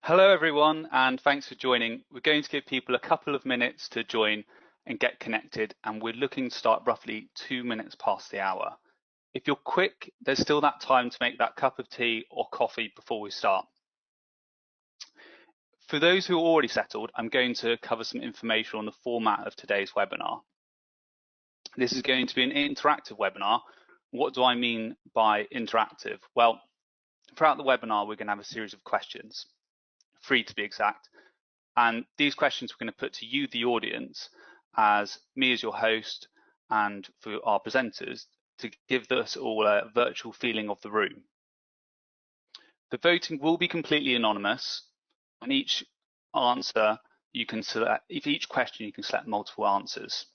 Hello everyone, and thanks for joining. We're going to give people a couple of minutes to join and get connected, and we're looking to start roughly 2 minutes past the hour. If you're quick, there's still that time to make that cup of tea or coffee before we start. For those who are already settled, I'm going to cover some information on the format of today's webinar. This is going to be an interactive webinar. What do I mean by interactive? Well, throughout the webinar, we're going to have a series of questions, 3 to be exact, and these questions we're going to put to you, the audience, as me as your host, and for our presenters to give us all a virtual feeling of the room. The voting will be completely anonymous, and each answer you can select, if each question you can select multiple answers.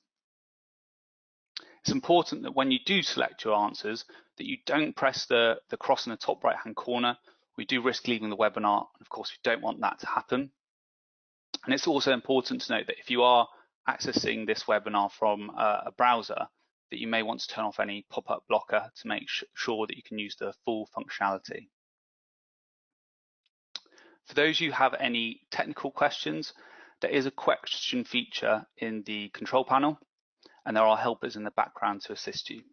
It's important that when you do select your answers that you don't press the cross in the top right hand corner. We do risk leaving the webinar, and of course we don't want that to happen. And it's also important to note that if you are accessing this webinar from a browser, that you may want to turn off any pop-up blocker to make sure that you can use the full functionality. For those of you who have any technical questions, there is a question feature in the control panel, and there are helpers in the background to assist you.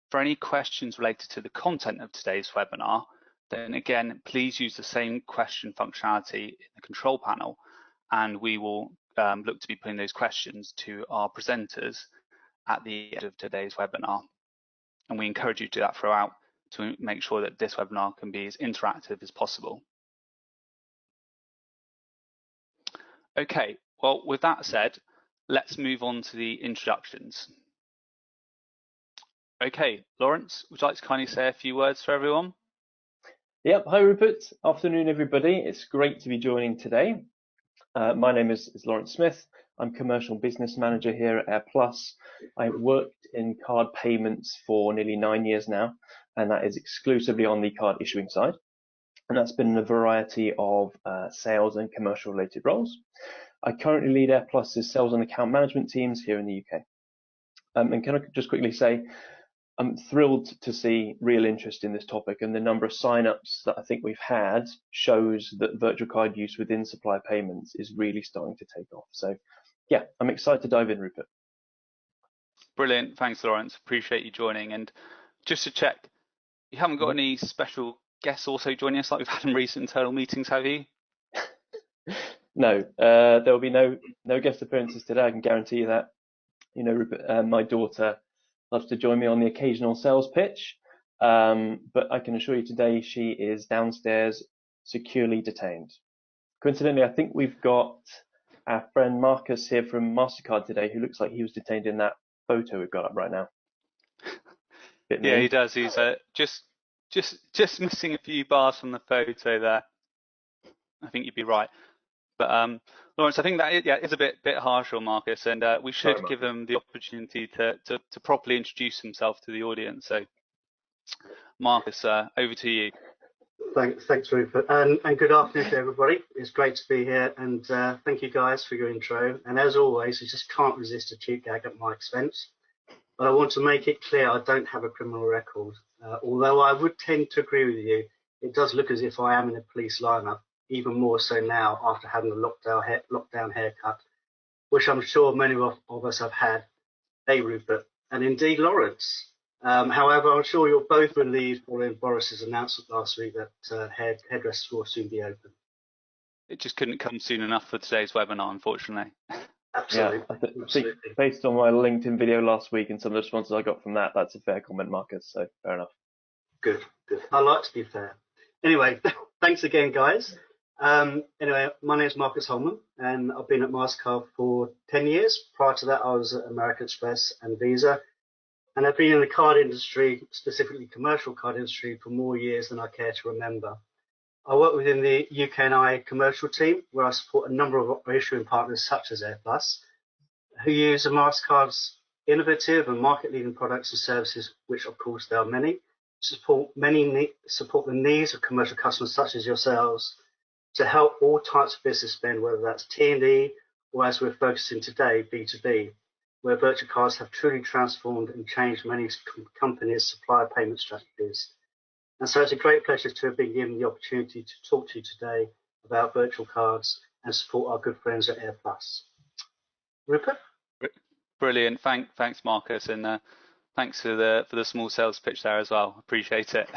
For any questions related to the content of today's webinar, then again, please use the same question functionality in the control panel, and we will look to be putting those questions to our presenters at the end of today's webinar. And we encourage you to do that throughout to make sure that this webinar can be as interactive as possible. Okay, well, with that said, let's move on to the introductions. Okay, Lawrence, would you like to kindly say a few words for everyone? Yep, hi Rupert. Afternoon everybody. It's great to be joining today. My name is Lawrence Smith. I'm Commercial Business Manager here at AirPlus. I've worked in card payments for nearly 9 years now, and that is exclusively on the card issuing side. And that's been in a variety of sales and commercial related roles. I currently lead AirPlus's sales and account management teams here in the UK. And can I just quickly say, I'm thrilled to see real interest in this topic, and the number of sign-ups that I think we've had shows that virtual card use within supply payments is really starting to take off. So yeah, I'm excited to dive in, Rupert. Brilliant, thanks Lawrence, appreciate you joining. And just to check, you haven't got any special guests also joining us like we've had in recent internal meetings, have you? No, there will be no guest appearances today, I can guarantee you that. You know, Rupert, my daughter loves to join me on the occasional sales pitch, but I can assure you today she is downstairs securely detained. Coincidentally, I think we've got our friend Marcus here from Mastercard today, who looks like he was detained in that photo we've got up right now. Yeah, he does. He's just missing a few bars from the photo there. I think you'd be right. But Lawrence, I think that is a bit harsh on Marcus, and we should give him the opportunity to properly introduce himself to the audience. So, Marcus, over to you. Thanks, Rupert, and good afternoon to everybody. It's great to be here, and thank you guys for your intro. And as always, I just can't resist a cheap gag at my expense. But I want to make it clear I don't have a criminal record. Although I would tend to agree with you, it does look as if I am in a police lineup. Even more so now after having a lockdown haircut, which I'm sure many of us have had. Hey, Rupert, and indeed Lawrence. However, I'm sure you're both relieved following Boris's announcement last week that hairdressers will soon be open. It just couldn't come soon enough for today's webinar, unfortunately. Absolutely. Yeah, I think based on my LinkedIn video last week and some of the responses I got from that, that's a fair comment, Marcus, so fair enough. Good. I like to be fair. Anyway, thanks again, guys. Anyway, my name is Marcus Holman, and I've been at Mastercard for 10 years. Prior to that, I was at American Express and Visa, and I've been in the card industry, specifically commercial card industry, for more years than I care to remember. I work within the UK&I commercial team, where I support a number of issuing partners such as AirPlus, who use Mastercard's innovative and market-leading products and services, which of course there are many, support the needs of commercial customers such as yourselves, to help all types of business spend, whether that's T&E or, as we're focusing today, B2B, where virtual cards have truly transformed and changed many companies' supplier payment strategies. And so it's a great pleasure to have been given the opportunity to talk to you today about virtual cards and support our good friends at AirPlus. Rupert? Brilliant. Thanks, Marcus, and thanks for the small sales pitch there as well. Appreciate it.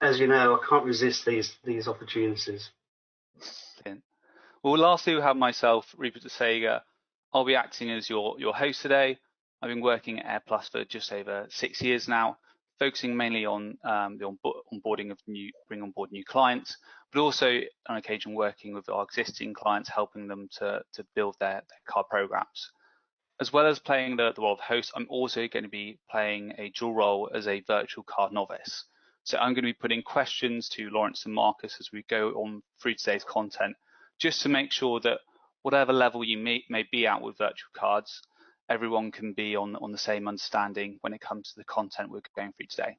As you know, I can't resist these opportunities. Well, lastly, we have myself, Rupert de Sager. I'll be acting as your host today. I've been working at AirPlus for just over 6 years now, focusing mainly on the onboarding of bring on board new clients, but also on occasion working with our existing clients, helping them to build their card programs. As well as playing the role of host, I'm also going to be playing a dual role as a virtual card novice. So I'm going to be putting questions to Lawrence and Marcus as we go on through today's content, just to make sure that whatever level you may be at with virtual cards, everyone can be on the same understanding when it comes to the content we're going through today.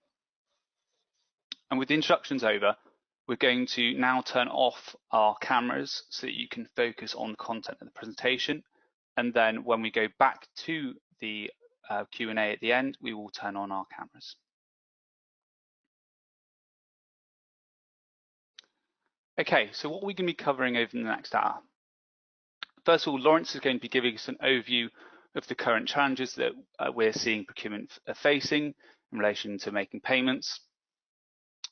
And with the introductions over, we're going to now turn off our cameras so that you can focus on the content of the presentation. And then when we go back to the Q&A at the end, we will turn on our cameras. Okay, so what are we going to be covering over the next hour? First of all, Lawrence is going to be giving us an overview of the current challenges that we're seeing procurement facing in relation to making payments.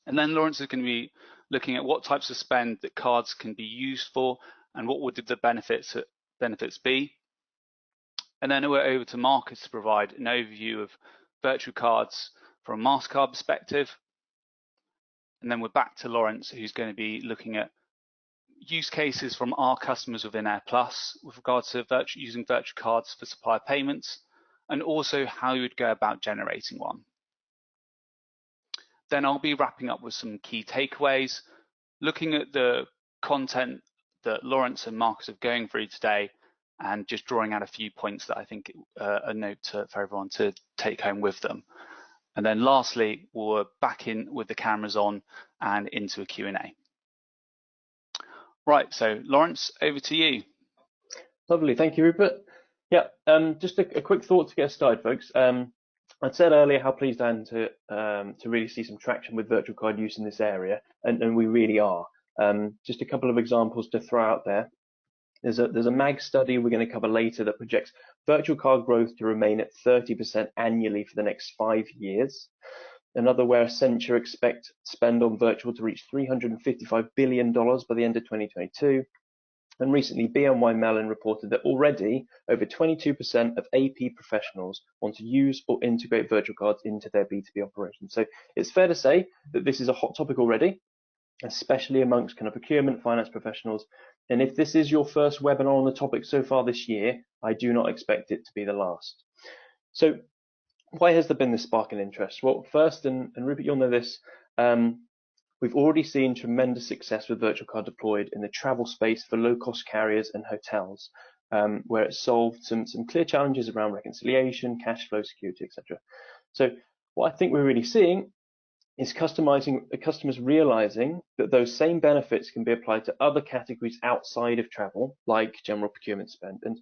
And then Lawrence is going to be looking at what types of spend that cards can be used for and what would the benefits be. And then we're over to Marcus to provide an overview of virtual cards from a Mastercard perspective. And then we're back to Lawrence, who's going to be looking at use cases from our customers within AirPlus with regards to using virtual cards for supplier payments, and also how you would go about generating one. Then I'll be wrapping up with some key takeaways, looking at the content that Lawrence and Marcus are going through today, and just drawing out a few points that I think a note for everyone to take home with them. And then lastly, we're back in with the cameras on and into a Q&A. Right, so Lawrence, over to you. Lovely, thank you, Rupert. Yeah, just a quick thought to get us started, folks. I'd said earlier how pleased I am to really see some traction with virtual card use in this area, and we really are. Just a couple of examples to throw out there. There's a MAG study we're going to cover later that projects virtual card growth to remain at 30% annually for the next 5 years. Another where Accenture expect spend on virtual to reach $355 billion by the end of 2022. And recently, BNY Mellon reported that already over 22% of AP professionals want to use or integrate virtual cards into their B2B operations. So it's fair to say that this is a hot topic already, especially amongst kind of procurement, finance professionals. And if this is your first webinar on the topic so far this year, I do not expect it to be the last. So why has there been this spark in interest? Well, first, and Rupert, you'll know this, we've already seen tremendous success with virtual card deployed in the travel space for low-cost carriers and hotels, where it solved some clear challenges around reconciliation, cash flow, security, etc. So what I think we're really seeing is customers realizing that those same benefits can be applied to other categories outside of travel, like general procurement spend. And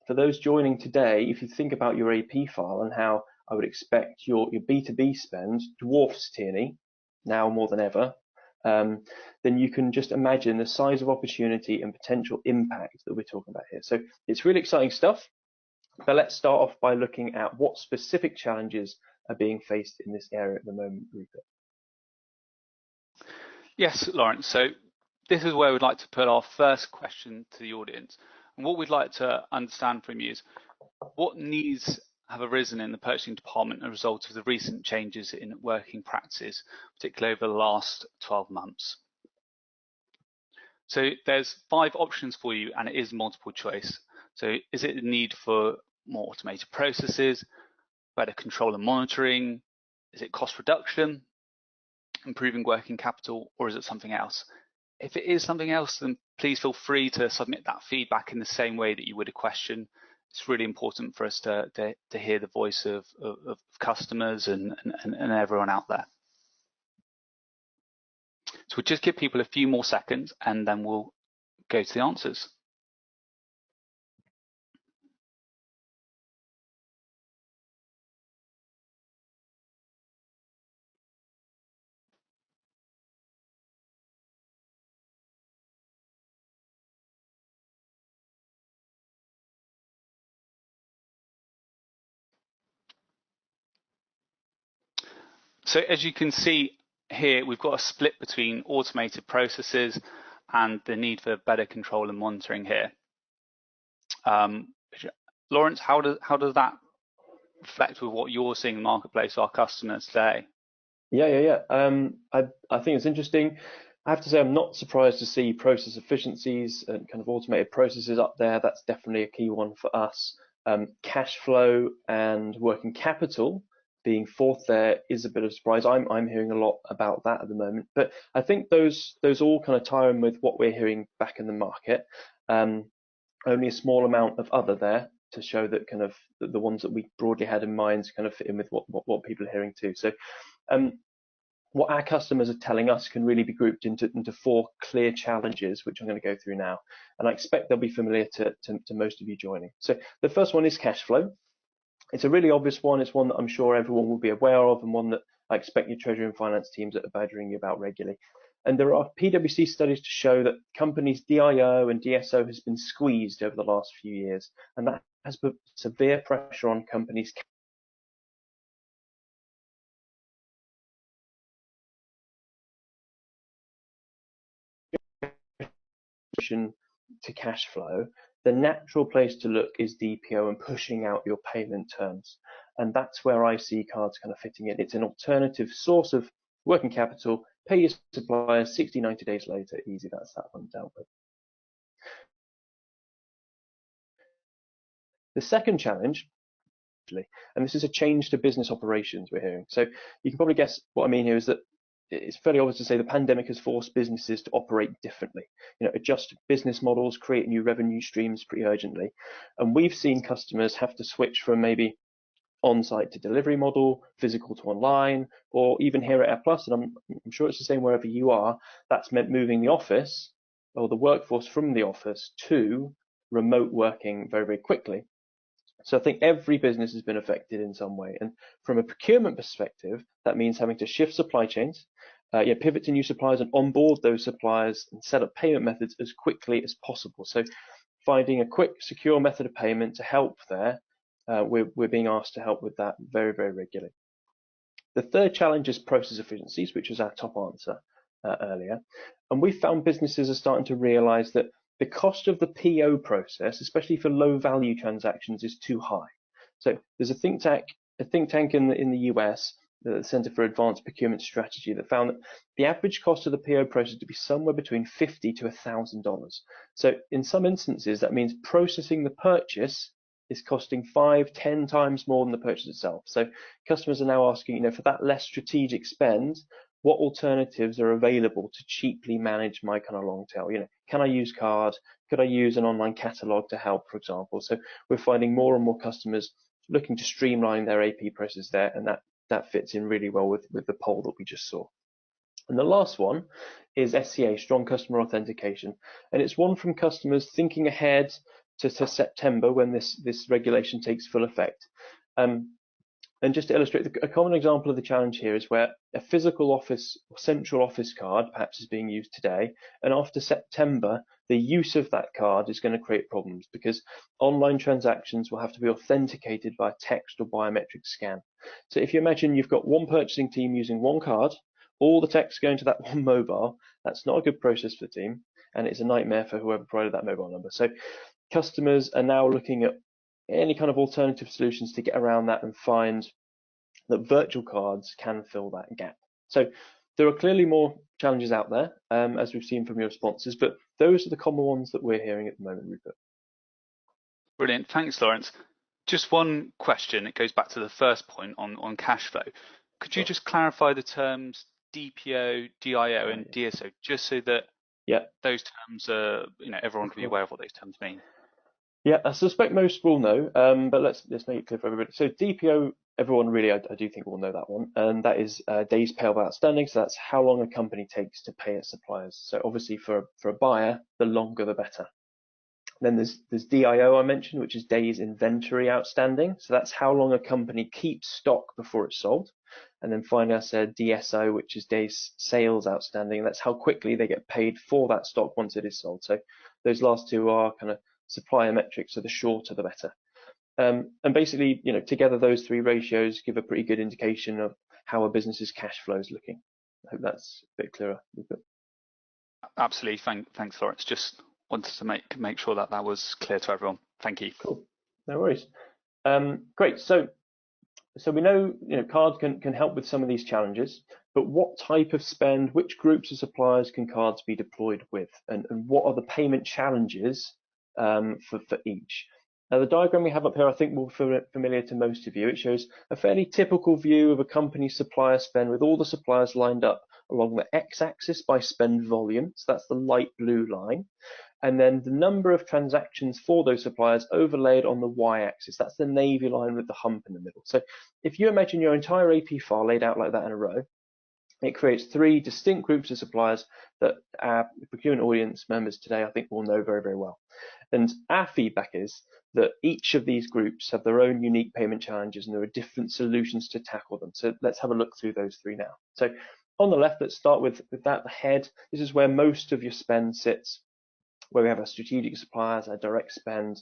for those joining today, if you think about your AP file and how I would expect your B2B spend dwarfs T&E, now more than ever, then you can just imagine the size of opportunity and potential impact that we're talking about here. So it's really exciting stuff, but let's start off by looking at what specific challenges are being faced in this area at the moment, Rupert. Yes, Lawrence. So this is where we'd like to put our first question to the audience. And what we'd like to understand from you is what needs have arisen in the purchasing department as a result of the recent changes in working practices, particularly over the last 12 months. So there's 5 options for you, and it is multiple choice. So is it the need for more automated processes, better control and monitoring? Is it cost reduction, improving working capital, or is it something else? If it is something else, then please feel free to submit that feedback in the same way that you would a question. It's really important for us to hear the voice of customers and everyone out there. So we'll just give people a few more seconds and then we'll go to the answers. So as you can see here, we've got a split between automated processes and the need for better control and monitoring here. Lawrence, how does that reflect with what you're seeing in the marketplace, our customers today? Yeah. I think it's interesting. I have to say I'm not surprised to see process efficiencies and kind of automated processes up there. That's definitely a key one for us. Cash flow and working capital being fourth there is a bit of a surprise. I'm hearing a lot about that at the moment, but I think those all kind of tie in with what we're hearing back in the market. Only a small amount of other there to show that kind of the ones that we broadly had in mind kind of fit in with what people are hearing too. So what our customers are telling us can really be grouped into four clear challenges, which I'm going to go through now, and I expect they'll be familiar to most of you joining. So the first one is cash flow. It's a really obvious one. It's one that I'm sure everyone will be aware of, and one that I expect your treasury and finance teams are badgering you about regularly. And there are PwC studies to show that companies' DIO and DSO has been squeezed over the last few years, and that has put severe pressure on companies' to cash flow. The natural place to look is DPO and pushing out your payment terms. And that's where I see cards kind of fitting in. It's an alternative source of working capital. Pay your suppliers 60, 90 days later. Easy, that's that one dealt with. The second challenge, and this is a change to business operations we're hearing. So you can probably guess what I mean here is that it's fairly obvious to say the pandemic has forced businesses to operate differently, adjust business models, create new revenue streams pretty urgently. And we've seen customers have to switch from maybe on-site to delivery model, physical to online, or even here at AirPlus, and I'm sure it's the same wherever you are, that's meant moving the office or the workforce from the office to remote working very, very quickly. So I think every business has been affected in some way. And from a procurement perspective, that means having to shift supply chains, pivot to new suppliers and onboard those suppliers and set up payment methods as quickly as possible. So finding a quick, secure method of payment to help there, we're being asked to help with that very, very regularly. The third challenge is process efficiencies, which was our top answer earlier. And we found businesses are starting to realize that the cost of the PO process, especially for low value transactions, is too high. So there's a think tank in the US, the Center for Advanced Procurement Strategy, that found that the average cost of the PO process to be somewhere between $50 to $1,000. So in some instances, that means processing the purchase is costing 5-10 times more than the purchase itself. So customers are now asking, for that less strategic spend, what alternatives are available to cheaply manage my kind of long tail? Can I use card? Could I use an online catalog to help, for example? So we're finding more and more customers looking to streamline their AP process there, and that fits in really well with the poll that we just saw. And the last one is SCA, strong customer authentication, and it's one from customers thinking ahead to September when this regulation takes full effect. And just to illustrate, a common example of the challenge here is where a physical office or central office card perhaps is being used today, and after September, the use of that card is going to create problems because online transactions will have to be authenticated by text or biometric scan. So if you imagine you've got one purchasing team using one card, all the text going to that one mobile, that's not a good process for the team, and it's a nightmare for whoever provided that mobile number. So customers are now looking at any kind of alternative solutions to get around that and find that virtual cards can fill that gap. So there are clearly more challenges out there, as we've seen from your responses, but those are the common ones that we're hearing at the moment, Rupert. Brilliant. Thanks, Lawrence. Just one question. It goes back to the first point on cash flow. Could you just clarify the terms DPO, DIO, and DSO, just so that those terms are, everyone can be aware of what those terms mean? Yeah, I suspect most will know, but let's make it clear for everybody. So DPO, everyone really, I do think will know that one, and that is days payable outstanding. So that's how long a company takes to pay its suppliers. So obviously for a buyer, the longer the better. Then there's DIO I mentioned, which is days inventory outstanding. So that's how long a company keeps stock before it's sold. And then finally I said DSO, which is days sales outstanding. That's how quickly they get paid for that stock once it is sold. So those last two are kind of supplier metrics, so the shorter the better. And basically, together those three ratios give a pretty good indication of how a business's cash flow is looking. I hope that's a bit clearer. Absolutely. Thanks, Lawrence. Just wanted to make sure that was clear to everyone. Thank you. Cool. No worries. Great. So we know, cards can help with some of these challenges, but what type of spend, which groups of suppliers can cards be deployed with, and what are the payment challenges for each? Now, the diagram we have up here, I think, will be familiar to most of you. It shows a fairly typical view of a company's supplier spend with all the suppliers lined up along the x-axis by spend volume. So that's the light blue line. And then the number of transactions for those suppliers overlaid on the y-axis. That's the navy line with the hump in the middle. So if you imagine your entire AP file laid out like that in a row, it creates three distinct groups of suppliers that our procurement audience members today, I think, will know very, very well. And our feedback is that each of these groups have their own unique payment challenges, and there are different solutions to tackle them. So let's have a look through those three now. So on the left, let's start with that, the head. This is where most of your spend sits, where we have our strategic suppliers, our direct spend,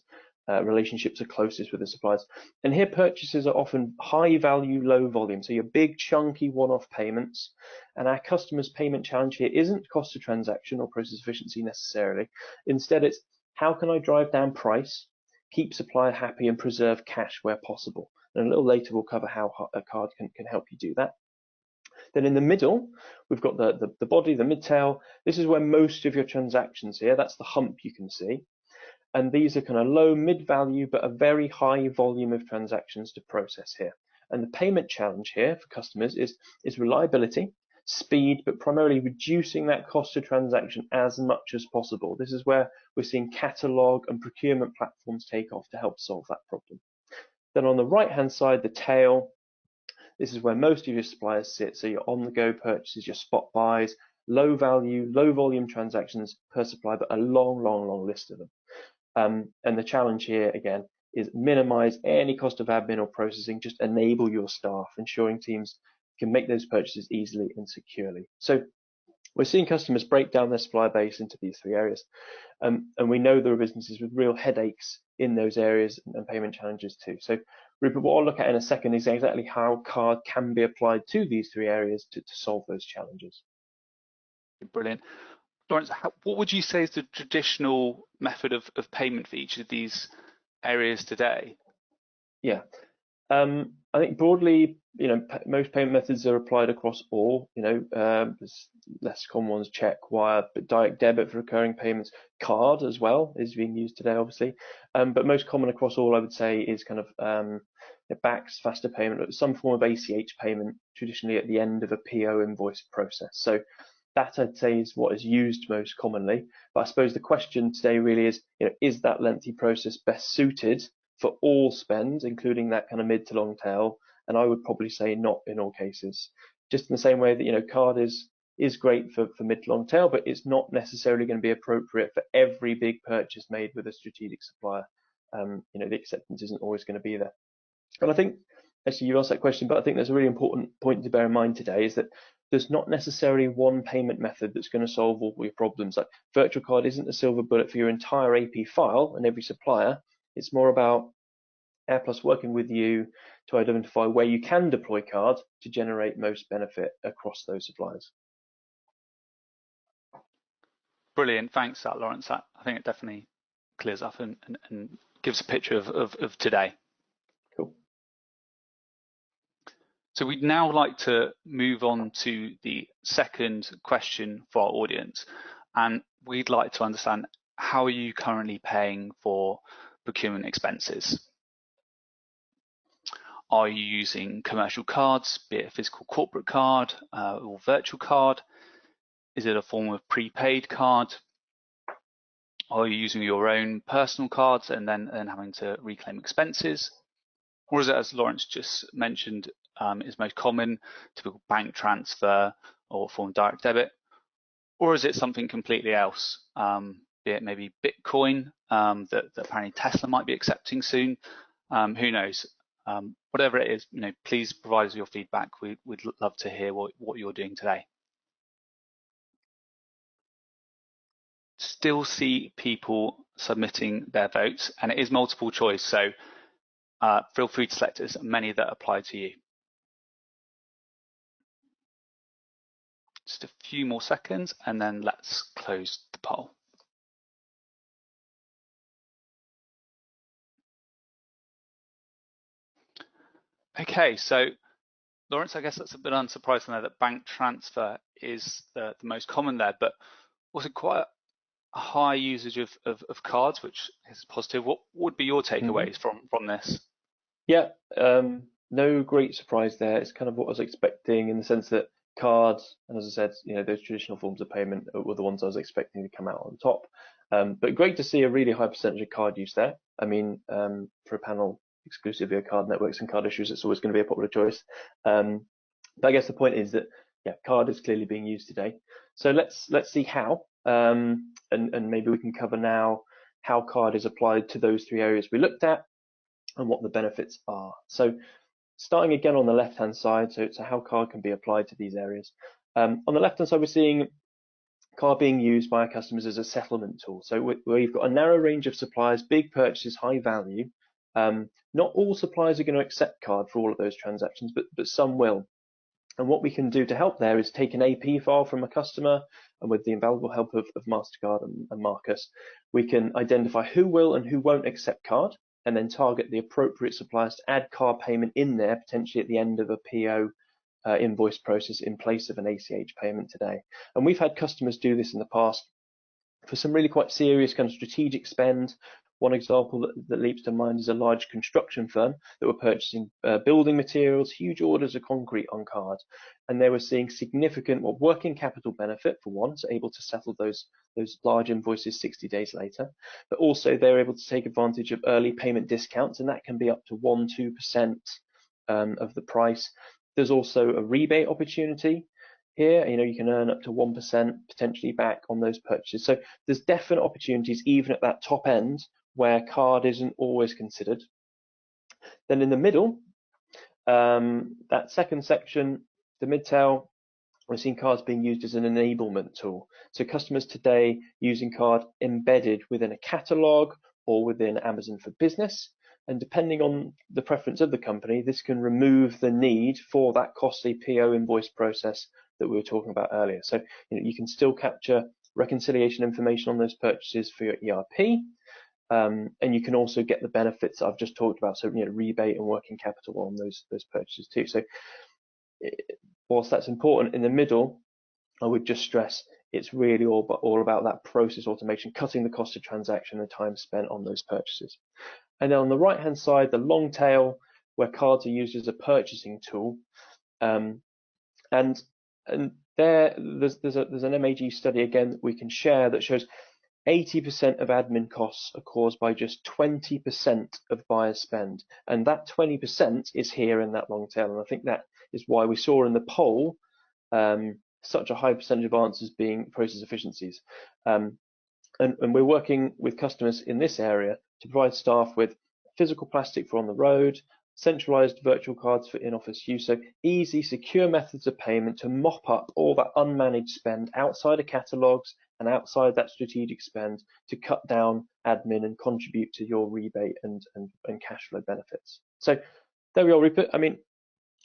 relationships are closest with the suppliers. And here purchases are often high value, low volume. So your big chunky one-off payments. And our customer's payment challenge here isn't cost of transaction or process efficiency necessarily. Instead, it's how can I drive down price, keep supplier happy, and preserve cash where possible. And a little later, we'll cover how a card can help you do that. Then in the middle, we've got the body, the midtail. This is where most of your transactions here, that's the hump you can see. And these are kind of low, mid-value, but a very high volume of transactions to process here. And the payment challenge here for customers is reliability, speed, but primarily reducing that cost of transaction as much as possible. This is where we're seeing catalog and procurement platforms take off to help solve that problem. Then on the right-hand side, the tail, this is where most of your suppliers sit. So your on-the-go purchases, your spot buys, low value, low volume transactions per supplier, but a long, long, long list of them. And the challenge here, again, is minimize any cost of admin or processing, just enable your staff, ensuring teams can make those purchases easily and securely. So we're seeing customers break down their supplier base into these three areas. And we know there are businesses with real headaches in those areas and payment challenges too. So Rupert, what I'll look at in a second is exactly how card can be applied to these three areas to solve those challenges. Brilliant. Lawrence, what would you say is the traditional method of payment for each of these areas today? Yeah, I think broadly, most payment methods are applied across all. There's less common ones, check, wire, but direct debit for recurring payments, card as well is being used today, obviously. But most common across all, I would say, is kind of BACS, faster payment, some form of ACH payment, traditionally at the end of a PO invoice process. So that, I'd say, is what is used most commonly. But I suppose the question today really is that lengthy process best suited for all spend, including that kind of mid to long tail? And I would probably say not in all cases. Just in the same way that card is great for mid to long tail, but it's not necessarily going to be appropriate for every big purchase made with a strategic supplier. The acceptance isn't always going to be there. And I think, actually, you asked that question, but I think there's a really important point to bear in mind today is that there's not necessarily one payment method that's going to solve all your problems. Like virtual card isn't a silver bullet for your entire AP file and every supplier. It's more about AirPlus working with you to identify where you can deploy card to generate most benefit across those suppliers. Brilliant. Thanks for that, Lawrence. I think it definitely clears up and gives a picture of today. Cool. So we'd now like to move on to the second question for our audience. And we'd like to understand, how are you currently paying for procurement expenses? Are you using commercial cards, be it a physical corporate card or virtual card? Is it a form of prepaid card? Are you using your own personal cards and then having to reclaim expenses? Or is it, as Lawrence just mentioned, is most common, typical bank transfer or form of direct debit? Or is it something completely else, be it maybe Bitcoin that apparently Tesla might be accepting soon? Who knows? Whatever it is, please provide us your feedback. We'd love to hear what you're doing today. Still see people submitting their votes, and it is multiple choice, so feel free to select as many that apply to you. just a few more seconds and then let's close the poll. Okay, so Lawrence, I guess that's a bit unsurprising there that bank transfer is the most common there, but also quite a high usage of cards, which is positive. What would be your takeaways from this? Yeah, no great surprise there. It's kind of what I was expecting in the sense that cards, and as I said, those traditional forms of payment were the ones I was expecting to come out on top. But great to see a really high percentage of card use there. I mean, for a panel exclusively of card networks and card issues, it's always going to be a popular choice. But I guess the point is that, yeah, card is clearly being used today. So let's see how, and maybe we can cover now how card is applied to those three areas we looked at and what the benefits are. So starting again on the left-hand side, so how card can be applied to these areas. On the left-hand side, we're seeing card being used by our customers as a settlement tool. So we've got a narrow range of suppliers, big purchases, high value. Not all suppliers are going to accept card for all of those transactions, but some will. And what we can do to help there is take an AP file from a customer, and with the invaluable help of Mastercard and Marcus, we can identify who will and who won't accept card, and then target the appropriate suppliers to add card payment in there, potentially at the end of a PO invoice process in place of an ACH payment today. And we've had customers do this in the past for some really quite serious kind of strategic spend. One example that leaps to mind is a large construction firm that were purchasing building materials, huge orders of concrete on card, and they were seeing significant working capital benefit for one, so able to settle those large invoices 60 days later, but also they're able to take advantage of early payment discounts, and that can be up to 1-2% of the price. There's also a rebate opportunity here. You can earn up to 1% potentially back on those purchases. So there's definite opportunities even at that top end where card isn't always considered. Then in the middle, that second section, the mid-tail, we're seeing cards being used as an enablement tool. So customers today using card embedded within a catalog or within Amazon for Business. And depending on the preference of the company, this can remove the need for that costly PO invoice process that we were talking about earlier. So you can still capture reconciliation information on those purchases for your ERP, and you can also get the benefits I've just talked about. So rebate and working capital on those purchases too. So whilst that's important, in the middle, I would just stress it's really all about that process automation, cutting the cost of transaction and time spent on those purchases. And then on the right hand side, the long tail, where cards are used as a purchasing tool, and there's an MAG study again that we can share that shows 80% of admin costs are caused by just 20% of buyer spend, and that 20% is here in that long tail. And I think that is why we saw in the poll such a high percentage of answers being process efficiencies. And we're working with customers in this area to provide staff with physical plastic for on the road, centralized virtual cards for in-office use, so easy, secure methods of payment to mop up all that unmanaged spend outside of catalogs and outside that strategic spend to cut down admin and contribute to your rebate and cash flow benefits. So there we are. I mean,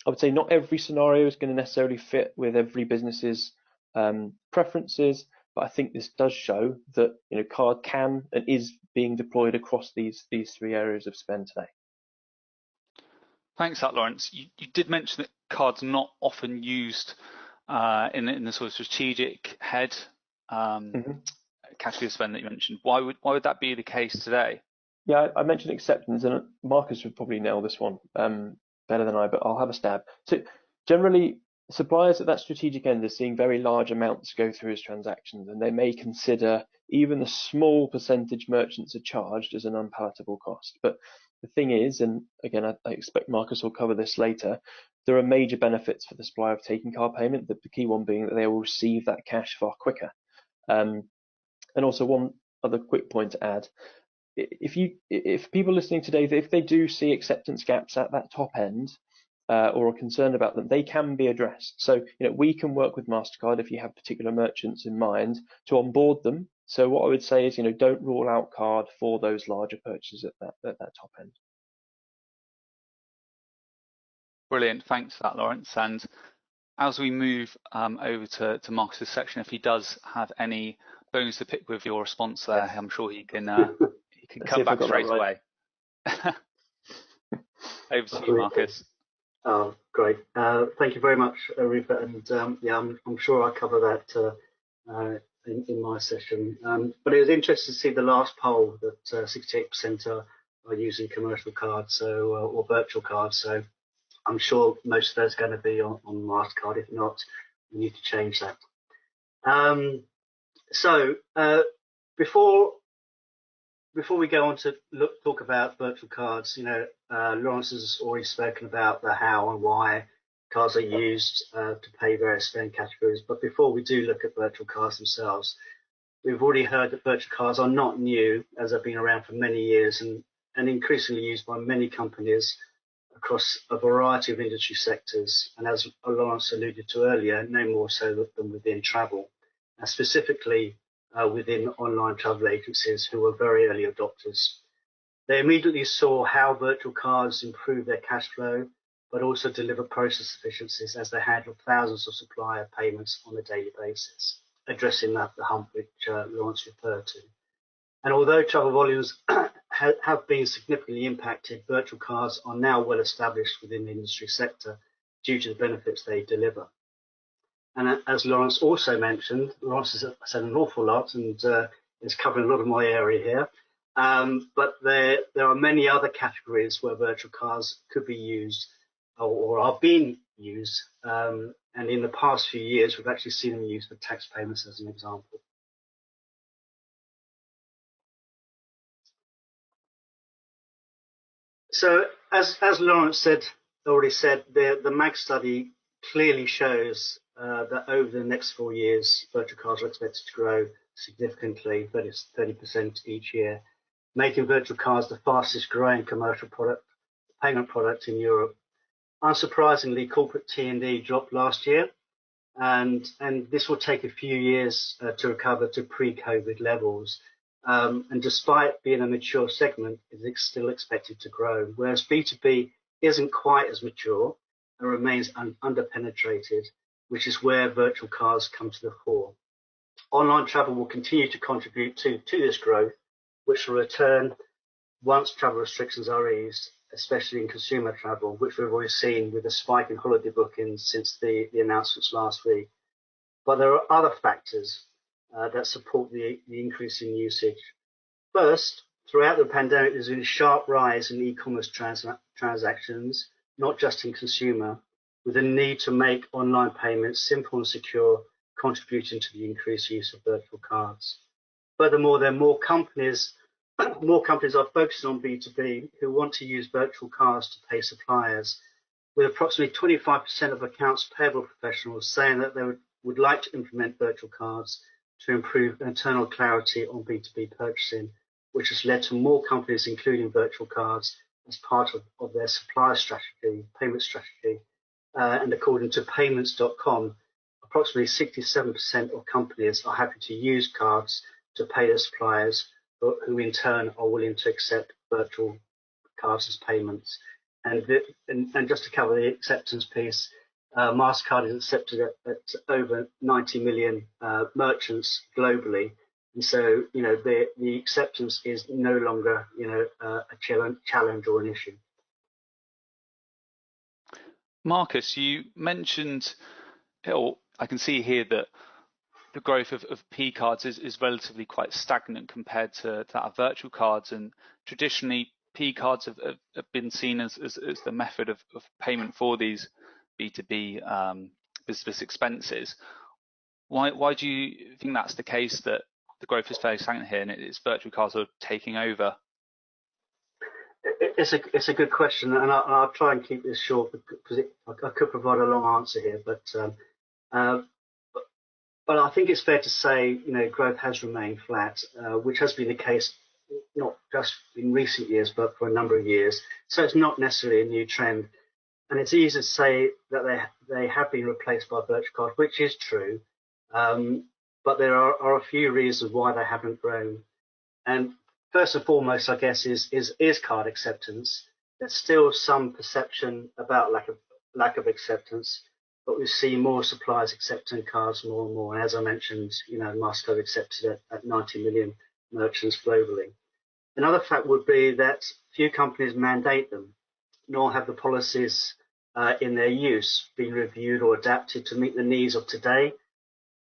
I would say not every scenario is going to necessarily fit with every business's preferences, but I think this does show that card can and is being deployed across these three areas of spend today. Thanks, Lawrence. You did mention that cards not often used in the sort of strategic head category of spend that you mentioned. Why would that be the case today? Yeah, I mentioned acceptance, and Marcus would probably nail this one better than I, but I'll have a stab. So generally, suppliers at that strategic end are seeing very large amounts go through as transactions, and they may consider even the small percentage merchants are charged as an unpalatable cost. But the thing is, and again, I expect Marcus will cover this later, there are major benefits for the supplier of taking card payment, the key one being that they will receive that cash far quicker. And also one other quick point to add, if people listening today, if they do see acceptance gaps at that top end, or are concerned about them, they can be addressed. So we can work with Mastercard if you have particular merchants in mind to onboard them. So what I would say is don't rule out card for those larger purchases at that top end. Brilliant, thanks for that, Lawrence. And as we move over to Marcus's section, if he does have any bones to pick with your response there, I'm sure he can come back straight away. Over to you, Marcus. Oh, great. Thank you very much, Rupert. And yeah, I'm sure I'll cover that in my session. But it was interesting to see the last poll that 68% are using commercial cards, or virtual cards. So I'm sure most of those are going to be on Mastercard. If not, we need to change that. Before we go on to talk about virtual cards, Lawrence has already spoken about the how and why cards are used to pay various spend categories. But before we do look at virtual cards themselves, we've already heard that virtual cards are not new, as they've been around for many years and increasingly used by many companies across a variety of industry sectors. And as Lawrence alluded to earlier, no more so than within travel, specifically within online travel agencies who were very early adopters. They immediately saw how virtual cards improve their cash flow, but also deliver process efficiencies as they handle thousands of supplier payments on a daily basis, addressing the hump which Lawrence referred to. And although travel volumes have been significantly impacted, virtual cards are now well established within the industry sector due to the benefits they deliver. And as Lawrence also mentioned, Lawrence has said an awful lot and is covering a lot of my area here. But there are many other categories where virtual cards could be used or are being used. And in the past few years, we've actually seen them used for tax payments as an example. So as Lawrence already said, the MAG study clearly shows that over the next 4 years, virtual cards are expected to grow significantly, 30% each year, making virtual cards the fastest growing commercial payment product in Europe. Unsurprisingly, corporate T&D dropped last year, and this will take a few years to recover to pre-COVID levels. And despite being a mature segment, it's still expected to grow, whereas B2B isn't quite as mature and remains underpenetrated, which is where virtual cards come to the fore. Online travel will continue to contribute to this growth, which will return once travel restrictions are eased, especially in consumer travel, which we've already seen with a spike in holiday bookings since the announcements last week. But there are other factors that support the increase in usage. First, throughout the pandemic, there's been a sharp rise in e-commerce transactions, not just in consumer, with a need to make online payments simple and secure, contributing to the increased use of virtual cards. Furthermore, there are more companies are focusing on B2B who want to use virtual cards to pay suppliers, with approximately 25% of accounts payable professionals saying that they would like to implement virtual cards to improve internal clarity on B2B purchasing, which has led to more companies including virtual cards as part of their supplier strategy, payment strategy. And according to payments.com, approximately 67% of companies are happy to use cards to pay their suppliers, who in turn are willing to accept virtual cards as payments. And just to cover the acceptance piece, Mastercard is accepted at over 90 million merchants globally, and so the acceptance is no longer a challenge or an issue. Marcus, you mentioned, I can see here that the growth of P cards is relatively quite stagnant compared to that of virtual cards, and traditionally P cards have been seen as the method of payment for these B2B business expenses. Why do you think that's the case, that the growth is fairly stagnant here and it's virtual cards are taking over? It's a good question, and I'll try and keep this short because I could provide a long answer here, but I think it's fair to say growth has remained flat, which has been the case not just in recent years but for a number of years. So it's not necessarily a new trend, and it's easy to say that they have been replaced by virtual cards, which is true, but there are a few reasons why they haven't grown. And first and foremost, I guess, is card acceptance. There's still some perception about lack of acceptance, but we see more suppliers accepting cards more and more. And as I mentioned, Mastercard accepted at 90 million merchants globally. Another fact would be that few companies mandate them, nor have the policies in their use been reviewed or adapted to meet the needs of today.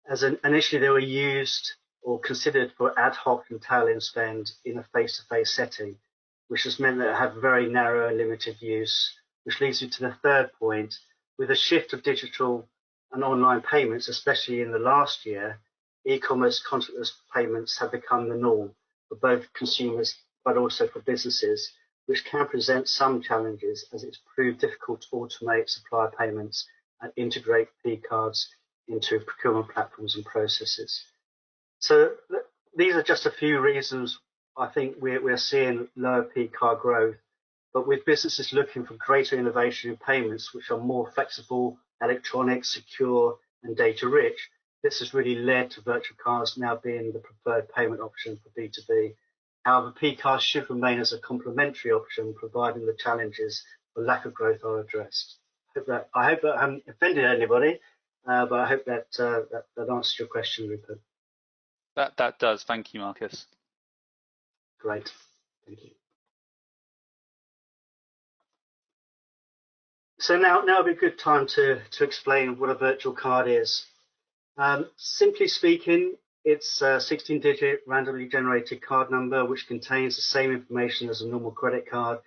As initially they were used or considered for ad hoc and tail-end spend in a face-to-face setting, which has meant that it have very narrow and limited use, which leads me to the third point. With a shift of digital and online payments, especially in the last year, e-commerce contactless payments have become the norm for both consumers but also for businesses, which can present some challenges as it's proved difficult to automate supplier payments and integrate P-cards into procurement platforms and processes. So these are just a few reasons I think we're seeing lower P-card growth, but with businesses looking for greater innovation in payments, which are more flexible, electronic, secure, and data-rich, this has really led to virtual cards now being the preferred payment option for B2B. However, P-cards should remain as a complementary option, providing the challenges for lack of growth are addressed. I hope that I haven't offended anybody, but I hope that answers your question, Rupert. That does. Thank you, Marcus. Great. Thank you. So now would be a good time to explain what a virtual card is. Simply speaking, it's a 16-digit randomly generated card number which contains the same information as a normal credit card.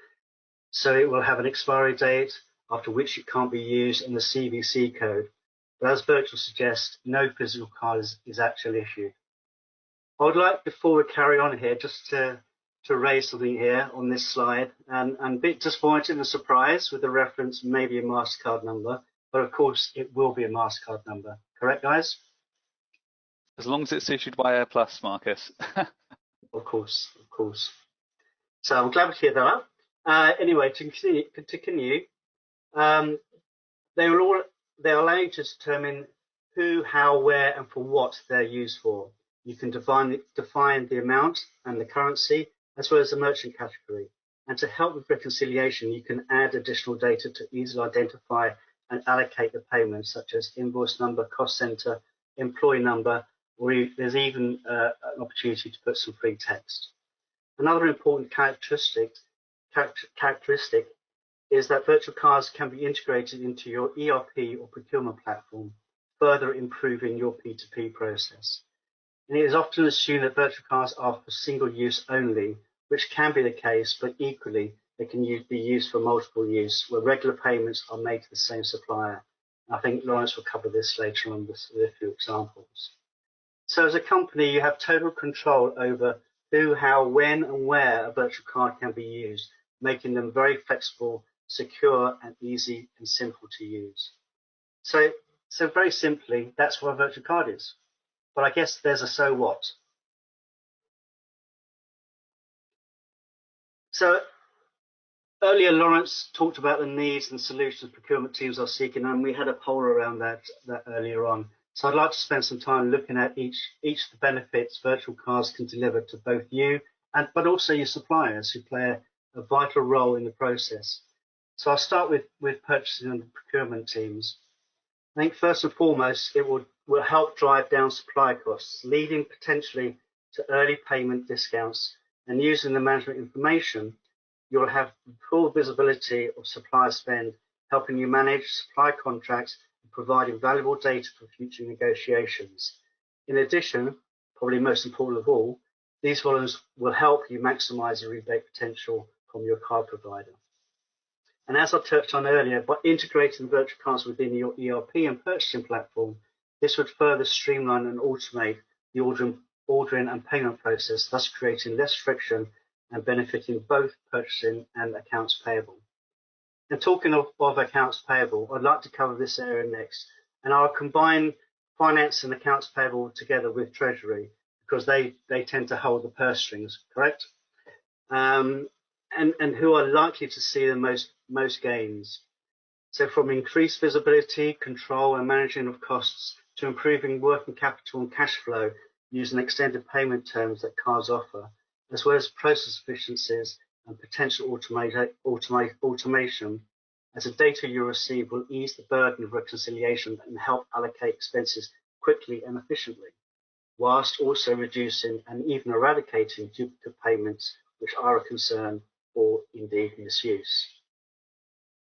So it will have an expiry date after which it can't be used and the CVC code. But as virtual suggests, no physical card is actually issued. I would like, before we carry on here, just to raise something here on this slide, and a bit disappointed and surprised with the reference maybe a MasterCard number, but of course it will be a MasterCard number. Correct, guys? As long as it's issued by AirPlus, Marcus. Of course, of course. So I'm glad to hear that. Anyway, to continue, they allow you to determine who, how, where, and for what they're used for. You can define the amount and the currency, as well as the merchant category. And to help with reconciliation, you can add additional data to easily identify and allocate the payments, such as invoice number, cost center, employee number, or there's even an opportunity to put some free text. Another important characteristic is that virtual cards can be integrated into your ERP or procurement platform, further improving your P2P process. And it is often assumed that virtual cards are for single use only, which can be the case, but equally they can be used for multiple use, where regular payments are made to the same supplier. I think Lawrence will cover this later on with a few examples. So as a company, you have total control over who, how, when, and where a virtual card can be used, making them very flexible, secure, and easy and simple to use. So very simply, that's what a virtual card is. But I guess there's a so what. So earlier, Lawrence talked about the needs and solutions procurement teams are seeking, and we had a poll around that earlier on. So I'd like to spend some time looking at each of the benefits virtual cards can deliver to both you but also your suppliers, who play a vital role in the process. So I'll start with purchasing and procurement teams. I think first and foremost, it will help drive down supply costs, leading potentially to early payment discounts. And using the management information, you'll have full visibility of supplier spend, helping you manage supply contracts and providing valuable data for future negotiations. In addition, probably most important of all, these volumes will help you maximize your rebate potential from your card provider. And as I touched on earlier, by integrating virtual cards within your ERP and purchasing platform, this would further streamline and automate the ordering and payment process, thus creating less friction and benefiting both purchasing and accounts payable. And talking of accounts payable, I'd like to cover this area next. And I'll combine finance and accounts payable together with treasury, because they tend to hold the purse strings, correct? And who are likely to see the most gains. So from increased visibility, control, and managing of costs to improving working capital and cash flow using extended payment terms that cards offer, as well as process efficiencies and potential automation, as the data you receive will ease the burden of reconciliation and help allocate expenses quickly and efficiently, whilst also reducing and even eradicating duplicate payments, which are a concern or indeed misuse.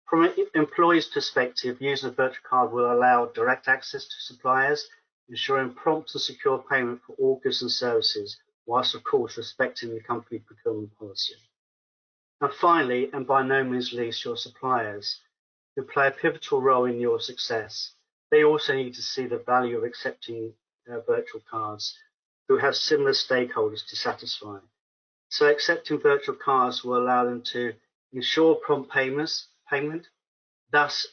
From an employee's perspective, using a virtual card will allow direct access to suppliers, ensuring prompt and secure payment for all goods and services, whilst of course respecting the company procurement policy. And finally, and by no means least, your suppliers, who play a pivotal role in your success. They also need to see the value of accepting virtual cards, who have similar stakeholders to satisfy. So accepting virtual cards will allow them to ensure prompt payment, thus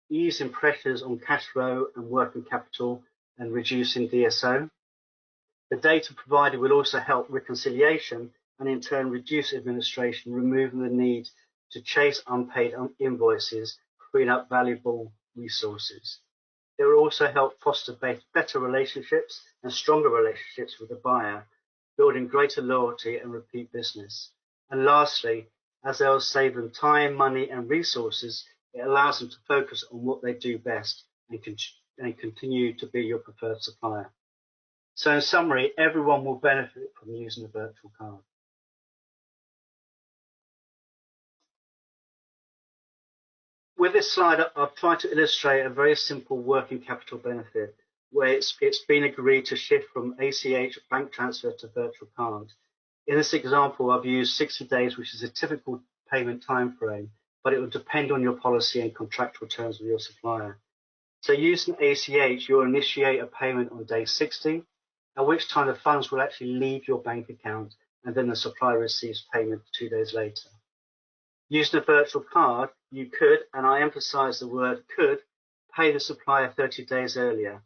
easing pressures on cash flow and working capital and reducing DSO. The data provided will also help reconciliation and in turn reduce administration, removing the need to chase unpaid invoices, freeing up valuable resources. It will also help foster better relationships and stronger relationships with the buyer, building greater loyalty and repeat business. And lastly, as they will save them time, money and resources, it allows them to focus on what they do best and continue to be your preferred supplier. So in summary, everyone will benefit from using a virtual card. With this slide, I've tried to illustrate a very simple working capital benefit where it's been agreed to shift from ACH bank transfer to virtual card. In this example, I've used 60 days, which is a typical payment time frame, but it will depend on your policy and contractual terms with your supplier. So using ACH, you'll initiate a payment on day 60, at which time the funds will actually leave your bank account and then the supplier receives payment 2 days later. Using a virtual card, you could, and I emphasize the word could, pay the supplier 30 days earlier.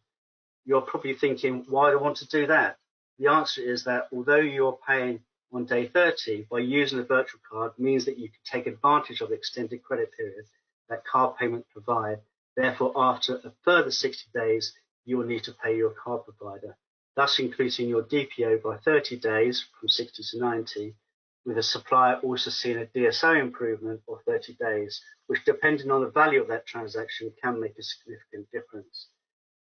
You're probably thinking, why do I want to do that? The answer is that although you're paying on day 30, by using a virtual card means that you can take advantage of the extended credit period that card payments provide. Therefore, after a further 60 days, you will need to pay your card provider, thus increasing your DPO by 30 days from 60 to 90, with a supplier also seeing a DSO improvement of 30 days, which depending on the value of that transaction can make a significant difference.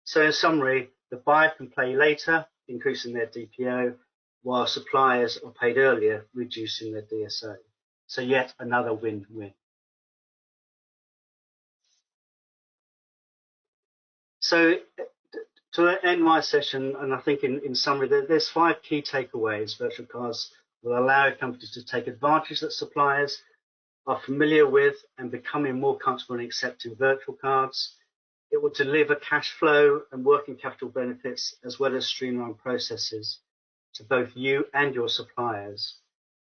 So in summary, the buyer can pay later, increasing their DPO, while suppliers are paid earlier, reducing their DSO. So yet another win-win. So to end my session, and I think in summary, there's 5 key takeaways virtual cards will allow companies to take advantage that suppliers are familiar with and becoming more comfortable in accepting virtual cards. It will deliver cash flow and working capital benefits as well as streamline processes to both you and your suppliers.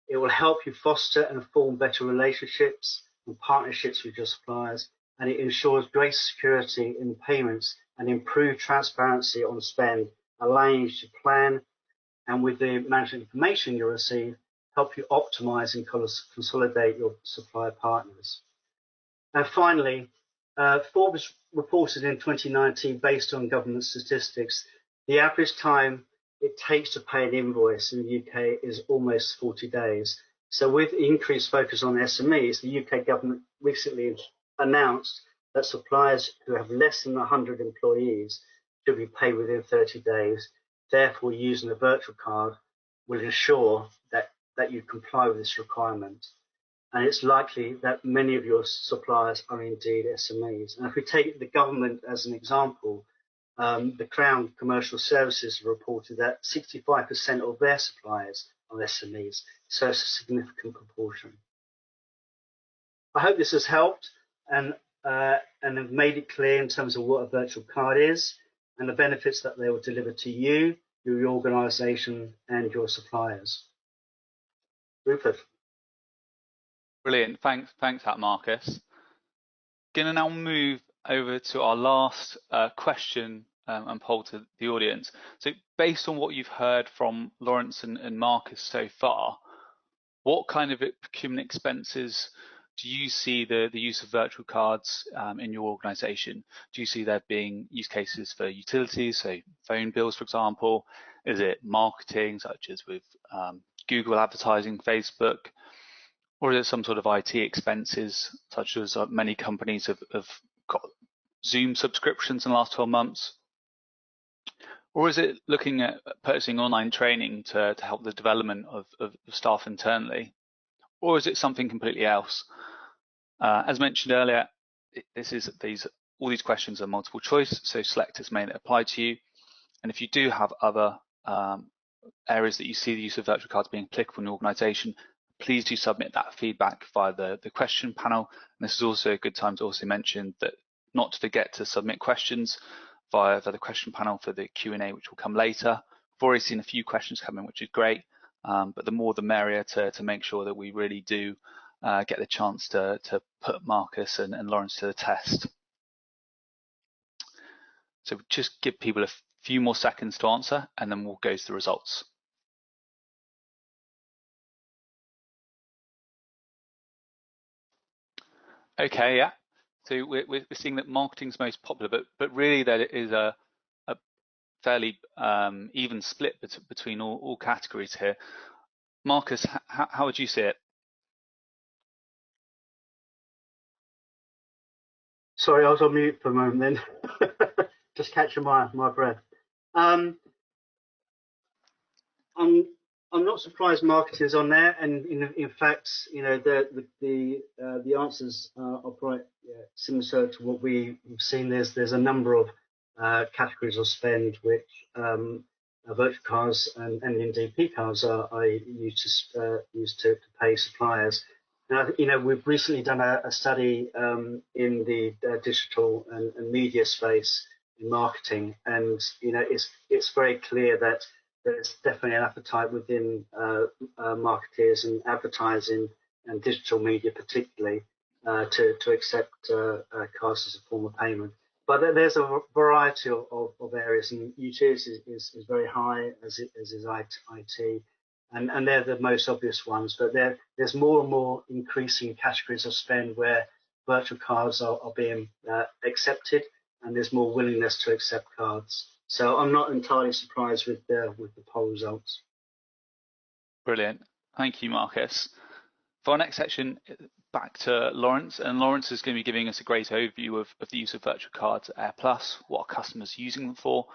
It will help you foster and form better relationships and partnerships with your suppliers, and it ensures greater security in payments and improved transparency on spend, allowing you to plan and with the management information you receive, help you optimize and consolidate your supplier partners. And finally, Forbes reported in 2019, based on government statistics, the average time it takes to pay an invoice in the UK is almost 40 days. So with increased focus on SMEs, the UK government recently announced that suppliers who have less than 100 employees should be paid within 30 days. Therefore, using a virtual card will ensure that you comply with this requirement. And it's likely that many of your suppliers are indeed SMEs. And if we take the government as an example, the Crown Commercial Services reported that 65% of their suppliers are SMEs, so it's a significant proportion. I hope this has helped and have made it clear in terms of what a virtual card is and the benefits that they will deliver to you, your organisation and your suppliers. Rupert. Brilliant. Thanks for that, Marcus. Going to now move over to our last question and poll to the audience. So based on what you've heard from Lawrence and Marcus so far, what kind of procurement expenses do you see the use of virtual cards in your organisation? Do you see there being use cases for utilities, so phone bills, for example? Is it marketing, such as with Google advertising, Facebook? Or is it some sort of IT expenses, such as many companies have got Zoom subscriptions in the last 12 months? Or is it looking at purchasing online training to help the development of staff internally? Or is it something completely else? As mentioned earlier, all these questions are multiple choice, so select as may apply to you. And if you do have other areas that you see the use of virtual cards being applicable in your organisation, please do submit that feedback via the question panel. And this is also a good time to also mention that not to forget to submit questions via the question panel for the Q&A, which will come later. I've already seen a few questions come in, which is great, but the more the merrier to make sure that we really do get the chance to put Marcus and Lawrence to the test. So just give people a few more seconds to answer, and then we'll go to the results. Okay, yeah. So we're seeing that marketing's most popular, but really that it is a fairly even split between all categories here. Marcus, how would you see it? Sorry, I was on mute for a moment then. Just catching my breath. I'm not surprised marketing's on there, and in fact, you know, the answers are quite similar to what we've seen. There's a number of categories of spend which virtual cards and indeed P cards are used to pay suppliers. Now, you know, we've recently done a study in the digital and media space in marketing, and you know, it's very clear that there's definitely an appetite within marketeers and advertising and digital media particularly to accept cards as a form of payment. But there's a variety of areas, and utilities is very high, as is IT, and they're the most obvious ones. But there's more and more increasing categories of spend where virtual cards are being accepted, and there's more willingness to accept cards. So I'm not entirely surprised with the poll results. Brilliant. Thank you, Marcus. For our next section, back to Lawrence, and Lawrence is going to be giving us a great overview of the use of virtual cards at AirPlus, what our customers are using them for,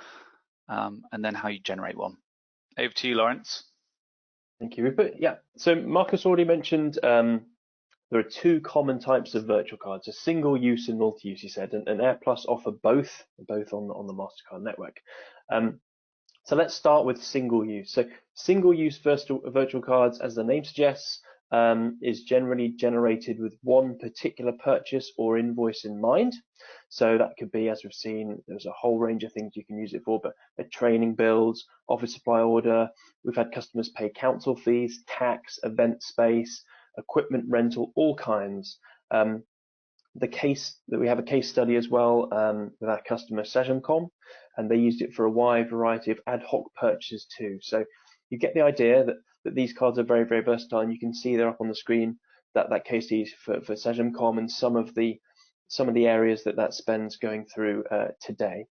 and then how you generate one. Over to you, Lawrence. Thank you, Rupert. Yeah, so Marcus already mentioned there are two common types of virtual cards, a single use and multi-use, he said, and AirPlus offer both on the Mastercard network. So let's start with single use. So single use virtual cards, as the name suggests, is generally generated with one particular purchase or invoice in mind. So that could be, as we've seen, there's a whole range of things you can use it for, but training bills, office supply order. We've had customers pay council fees, tax, event space, equipment rental, all kinds. We have a case study as well with our customer Sejmcom, and they used it for a wide variety of ad hoc purchases too. So you get the idea that these cards are very, very versatile, and you can see they're up on the screen that case study for Sejmcom and some of the areas that spend's going through today.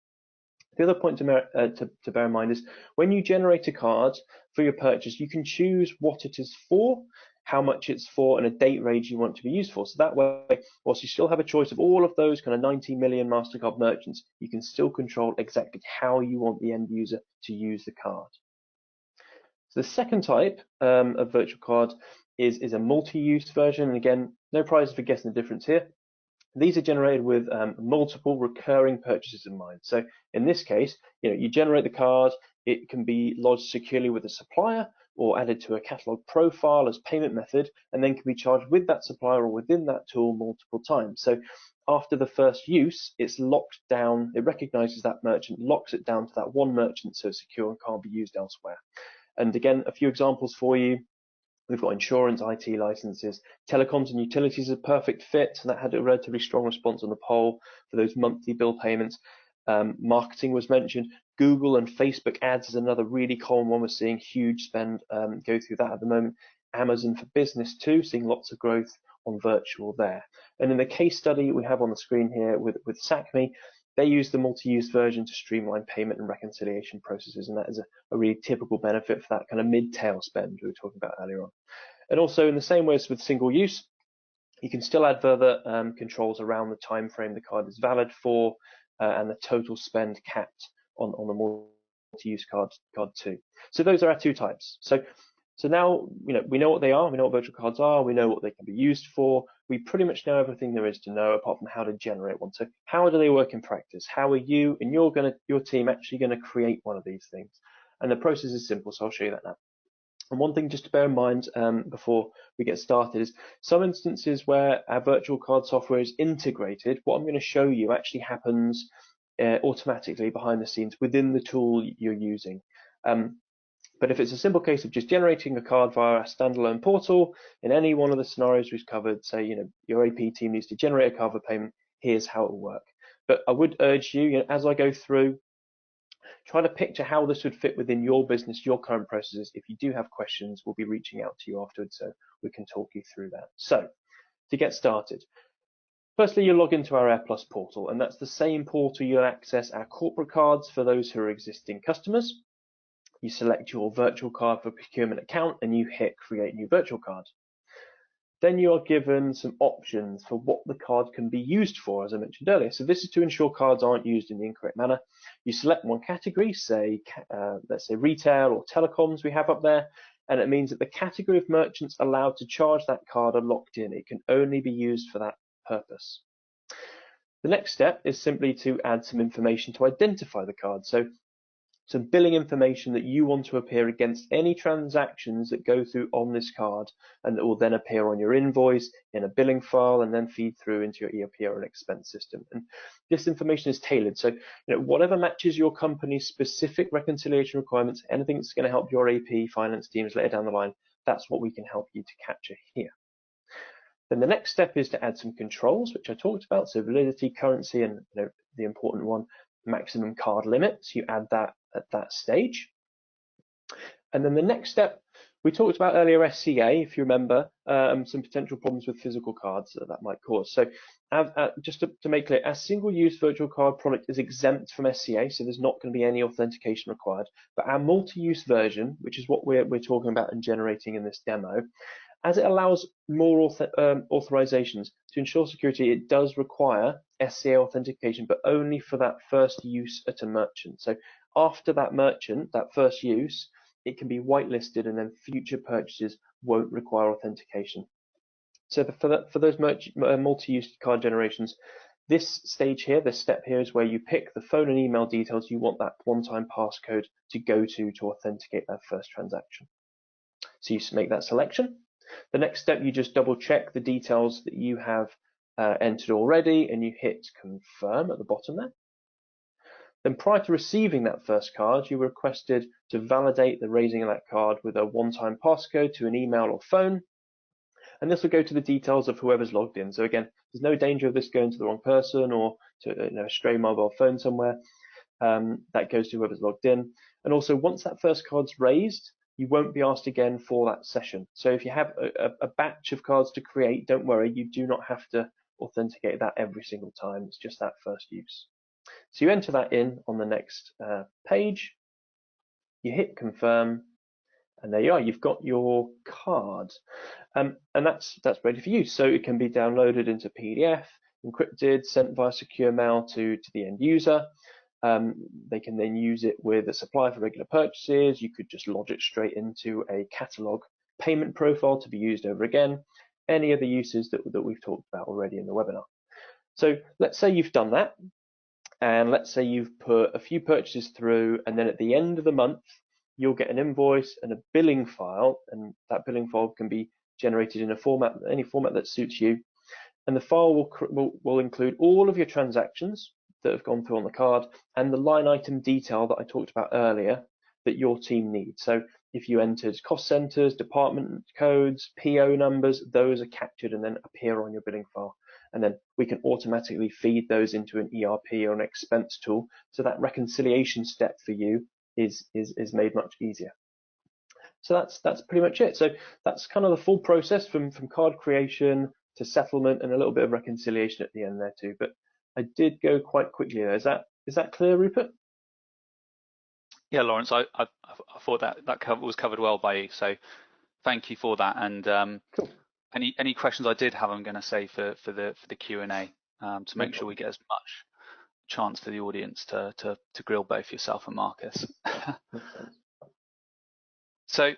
The other point to bear in mind is when you generate a card for your purchase, you can choose what it is for, how much it's for, and a date range you want to be used for. So that way, whilst you still have a choice of all of those kind of 90 million MasterCard merchants, you can still control exactly how you want the end user to use the card. So the second type of virtual card is a multi-use version. And again, no prizes for guessing the difference here. These are generated with multiple recurring purchases in mind. So in this case, you generate the card, it can be lodged securely with a supplier or added to a catalog profile as payment method, and then can be charged with that supplier or within that tool multiple times. So after the first use, it's locked down, it recognizes that merchant, locks it down to that one merchant so it's secure and can't be used elsewhere. And again, a few examples for you. We've got insurance, IT licenses, telecoms and utilities is a perfect fit, and that had a relatively strong response on the poll for those monthly bill payments. Marketing was mentioned. Google and Facebook ads is another really common one. We're seeing huge spend go through that at the moment. Amazon for business too, seeing lots of growth on virtual there. And in the case study we have on the screen here with SACME, they use the multi-use version to streamline payment and reconciliation processes, and that is a really typical benefit for that kind of mid-tail spend we were talking about earlier on. And also in the same way as with single use, you can still add further controls around the time frame the card is valid for and the total spend capped on the multi-use card too. So those are our two types. So now we know what they are, we know what virtual cards are, we know what they can be used for, we pretty much know everything there is to know apart from how to generate one. So how do they work in practice? How are you and your team actually going to create one of these things? And the process is simple, so I'll show you that now. And one thing just to bear in mind before we get started is some instances where our virtual card software is integrated, what I'm going to show you actually happens automatically behind the scenes within the tool you're using. But if it's a simple case of just generating a card via a standalone portal, in any one of the scenarios we've covered, say your AP team needs to generate a card for payment, here's how it will work. But I would urge you, as I go through, try to picture how this would fit within your business, your current processes. If you do have questions, we'll be reaching out to you afterwards so we can talk you through that. So to get started, firstly, you log into our AirPlus portal, and that's the same portal you'll access our corporate cards for those who are existing customers. You select your virtual card for procurement account and you hit create new virtual card. Then you are given some options for what the card can be used for, as I mentioned earlier. So this is to ensure cards aren't used in the incorrect manner. You select one category, say, let's say retail or telecoms we have up there, and it means that the category of merchants allowed to charge that card are locked in. It can only be used for that purpose. The next step is simply to add some information to identify the card. So some billing information that you want to appear against any transactions that go through on this card and that will then appear on your invoice in a billing file and then feed through into your ERP or an expense system. And this information is tailored. So whatever matches your company's specific reconciliation requirements, anything that's going to help your AP finance teams later down the line, that's what we can help you to capture here. Then the next step is to add some controls, which I talked about. So validity, currency, and the important one, maximum card limits. You add that at that stage. And then the next step, we talked about earlier SCA, if you remember, some potential problems with physical cards that might cause. So just to make clear, our single-use virtual card product is exempt from SCA, so there's not going to be any authentication required. But our multi-use version, which is what we're talking about and generating in this demo, as it allows more authorizations to ensure security, it does require SCA authentication, but only for that first use at a merchant. So after that merchant, that first use, it can be whitelisted and then future purchases won't require authentication. So for those multi-use card generations, this stage here, this step here is where you pick the phone and email details you want that one-time passcode to go to authenticate that first transaction. So you make that selection. The next step, you just double check the details that you have entered already and you hit confirm at the bottom there. Then prior to receiving that first card, you were requested to validate the raising of that card with a one-time passcode to an email or phone. And this will go to the details of whoever's logged in. So again, there's no danger of this going to the wrong person or to a stray mobile phone somewhere. That goes to whoever's logged in. And also once that first card's raised, you won't be asked again for that session. So if you have a batch of cards to create, don't worry, you do not have to authenticate that every single time. It's just that first use. So you enter that in on the next page, you hit confirm, and there you are, you've got your card. And that's ready for use. So it can be downloaded into PDF, encrypted, sent via secure mail to the end user. They can then use it with a supplier for regular purchases. You could just lodge it straight into a catalog payment profile to be used over again. Any other uses that we've talked about already in the webinar. So let's say you've done that, and let's say you've put a few purchases through, and then at the end of the month, you'll get an invoice and a billing file, and that billing file can be generated in a format, any format that suits you. And the file will include all of your transactions that have gone through on the card and the line item detail that I talked about earlier that your team needs. So if you entered cost centers, department codes, PO numbers, those are captured and then appear on your billing file. And then we can automatically feed those into an ERP or an expense tool. So that reconciliation step for you is made much easier. So that's pretty much it. So that's kind of the full process from card creation to settlement and a little bit of reconciliation at the end there too. But I did go quite quickly there. Is that clear, Rupert? Yeah, Lawrence, I thought that was covered well by you, so thank you for that. And Cool. any questions I did have, I'm going to say for the Q&A to make sure we get as much chance for the audience to grill both yourself and Marcus. Makes sense. So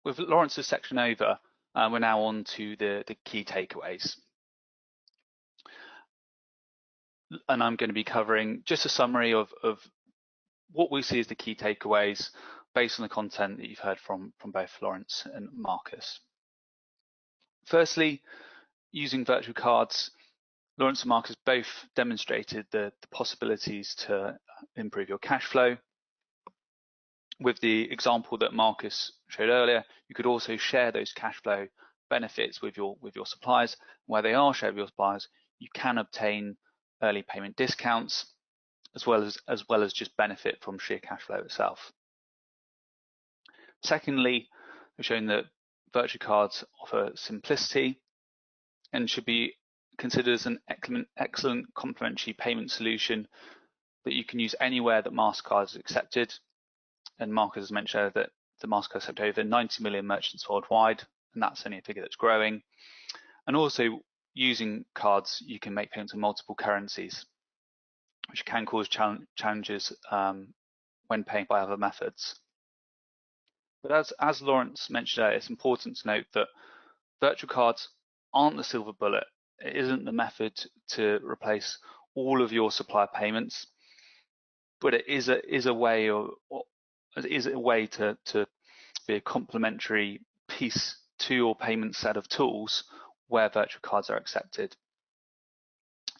with Lawrence's section over, we're now on to the key takeaways. And I'm going to be covering just a summary of what we see as the key takeaways based on the content that you've heard from both Lawrence and Marcus. Firstly, using virtual cards, Lawrence and Marcus both demonstrated the possibilities to improve your cash flow. With the example that Marcus showed earlier, you could also share those cash flow benefits with your suppliers. Where they are shared with your suppliers, you can obtain early payment discounts as well as just benefit from sheer cash flow itself. Secondly, we've shown that virtual cards offer simplicity and should be considered as an excellent complementary payment solution that you can use anywhere that Mastercard is accepted. And Marcus has mentioned that the Mastercard accepts over 90 million merchants worldwide, and that's only a figure that's growing. And also, using cards, you can make payments in multiple currencies, which can cause challenges when paying by other methods. But as Lawrence mentioned earlier, it's important to note that virtual cards aren't the silver bullet. It isn't the method to replace all of your supplier payments, but it is a way to be a complementary piece to your payment set of tools where virtual cards are accepted.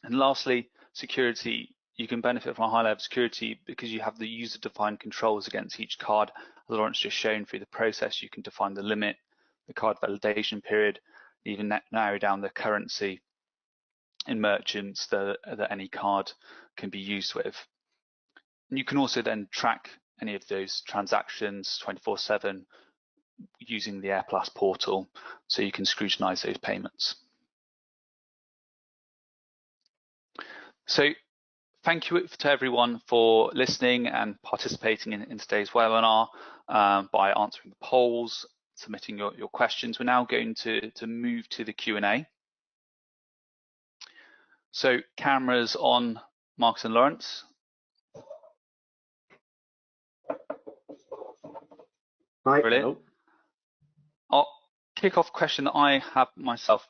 And lastly, security. You can benefit from a high level of security because you have the user-defined controls against each card. As Lawrence just shown, through the process, you can define the limit, the card validation period, even narrow down the currency in merchants that any card can be used with. And you can also then track any of those transactions 24/7 using the AirPlus portal, so you can scrutinize those payments. So thank you to everyone for listening and participating in today's webinar by answering the polls, submitting your questions. We're now going to move to the Q&A. So cameras on Marcus and Lawrence. Hi. Brilliant. I'll kick off a question that I have myself.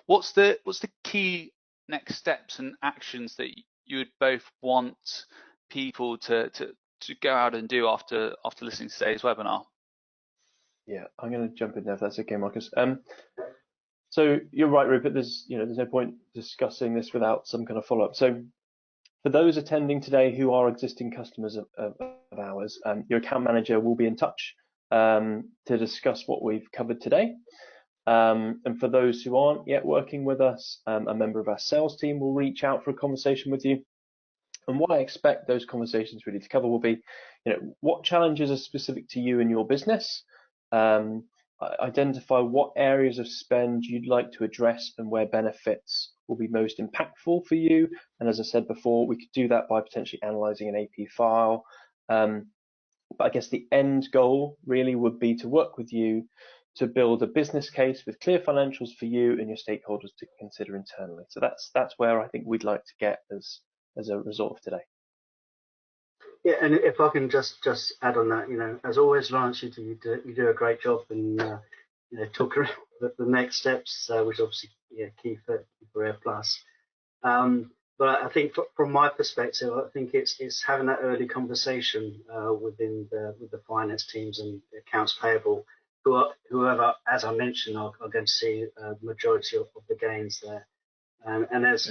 What's the key next steps and actions that you would both want people to go out and do after listening to today's webinar? Yeah, I'm going to jump in there if that's okay, Marcus. So you're right, Rupert. There's no point discussing this without some kind of follow-up. So for those attending today who are existing customers of ours, your account manager will be in touch to discuss what we've covered today. And for those who aren't yet working with us, a member of our sales team will reach out for a conversation with you. And what I expect those conversations really to cover will be, what challenges are specific to you and your business. Identify what areas of spend you'd like to address and where benefits will be most impactful for you. And as I said before, we could do that by potentially analyzing an AP file. But I guess the end goal really would be to work with you to build a business case with clear financials for you and your stakeholders to consider internally. So that's where I think we'd like to get as a result of today. Yeah, and if I can just add on that, as always, Lawrence, you do a great job in talking about the next steps, which obviously key for AirPlus. But I think from my perspective, I think it's having that early conversation with the finance teams and accounts payable, whoever, as I mentioned, are going to see the majority of the gains there. And as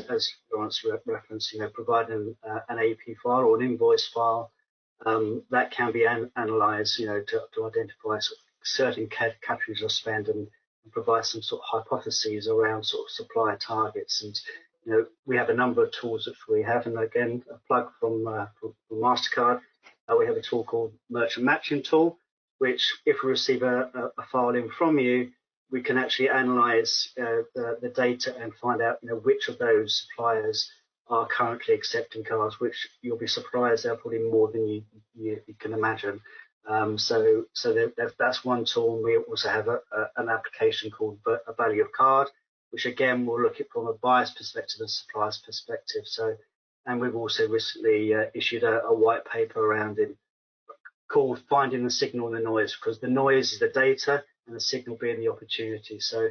Lawrence referenced, providing an AP file or an invoice file that can be analysed, to identify certain categories of spend and provide some sort of hypotheses around sort of supplier targets. And we have a number of tools that we have, and again, a plug from Mastercard. We have a tool called Merchant Matching Tool, which if we receive a file in from you, we can actually analyze the data and find out, which of those suppliers are currently accepting cards, which you'll be surprised they're probably more than you can imagine. So that's one tool. And we also have an application called a value of card, which again will look at from a buyer's perspective and supplier's perspective. So, and we've also recently issued a white paper around it called Finding the Signal and the Noise, because the noise is the data and the signal being the opportunity. So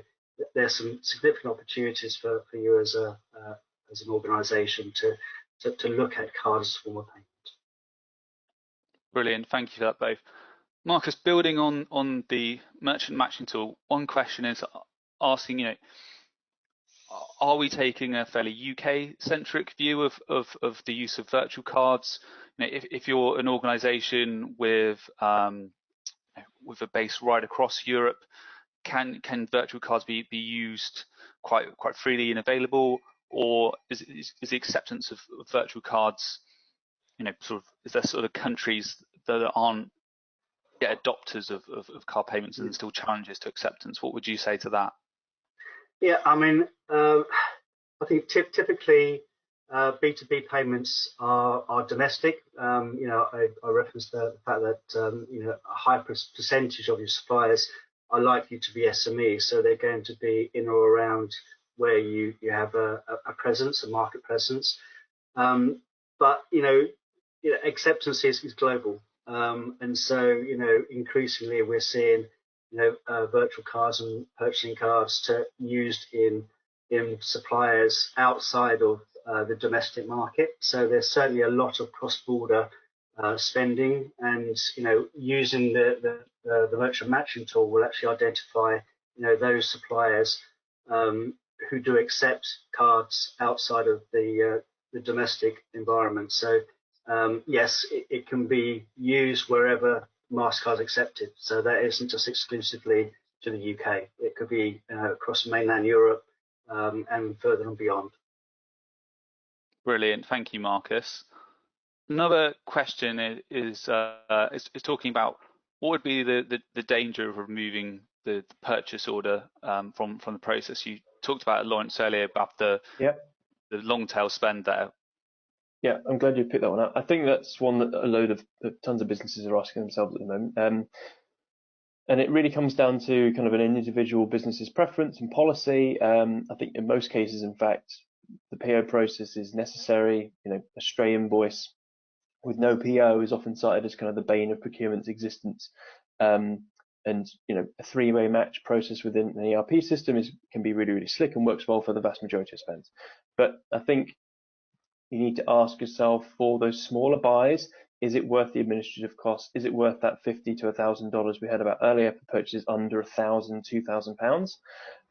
there's some significant opportunities for you as an organisation to look at cards as a form of payment. Brilliant, thank you for that both. Marcus, building on the merchant matching tool, one question is asking, are we taking a fairly UK-centric view of the use of virtual cards? If you're an organisation with a base right across Europe, can virtual cards be used quite freely and available, or is the acceptance of virtual cards, is there sort of countries that aren't yet adopters of card payments and still challenges to acceptance? What would you say to that? Yeah, I mean, I think typically B2B payments are domestic. I referenced the fact that a high percentage of your suppliers are likely to be SMEs, so they're going to be in or around where you have a presence, a market presence. But acceptance is global, and so increasingly we're seeing virtual cards and purchasing cards used in suppliers outside of the domestic market. So there's certainly a lot of cross-border spending, and using the merchant matching tool will actually identify those suppliers who do accept cards outside of the domestic environment. So yes, it can be used wherever Mastercard is accepted. So that isn't just exclusively to the UK. It could be across mainland Europe and further and beyond. Brilliant, thank you, Marcus. Another question is talking about what would be the danger of removing the purchase order from the process. You talked about it, Lawrence, earlier about the long tail spend there. Yeah, I'm glad you picked that one up. I think that's one that tons of businesses are asking themselves at the moment. And it really comes down to kind of an individual business's preference and policy. I think in most cases, in fact, the PO process is necessary. A stray invoice with no PO is often cited as kind of the bane of procurement's existence. And a three-way match process within an ERP system can be really, really slick and works well for the vast majority of spend. But I think you need to ask yourself, for those smaller buys, is it worth the administrative cost? Is it worth that $50 to $1,000 we heard about earlier for purchases under £1,000, £2,000?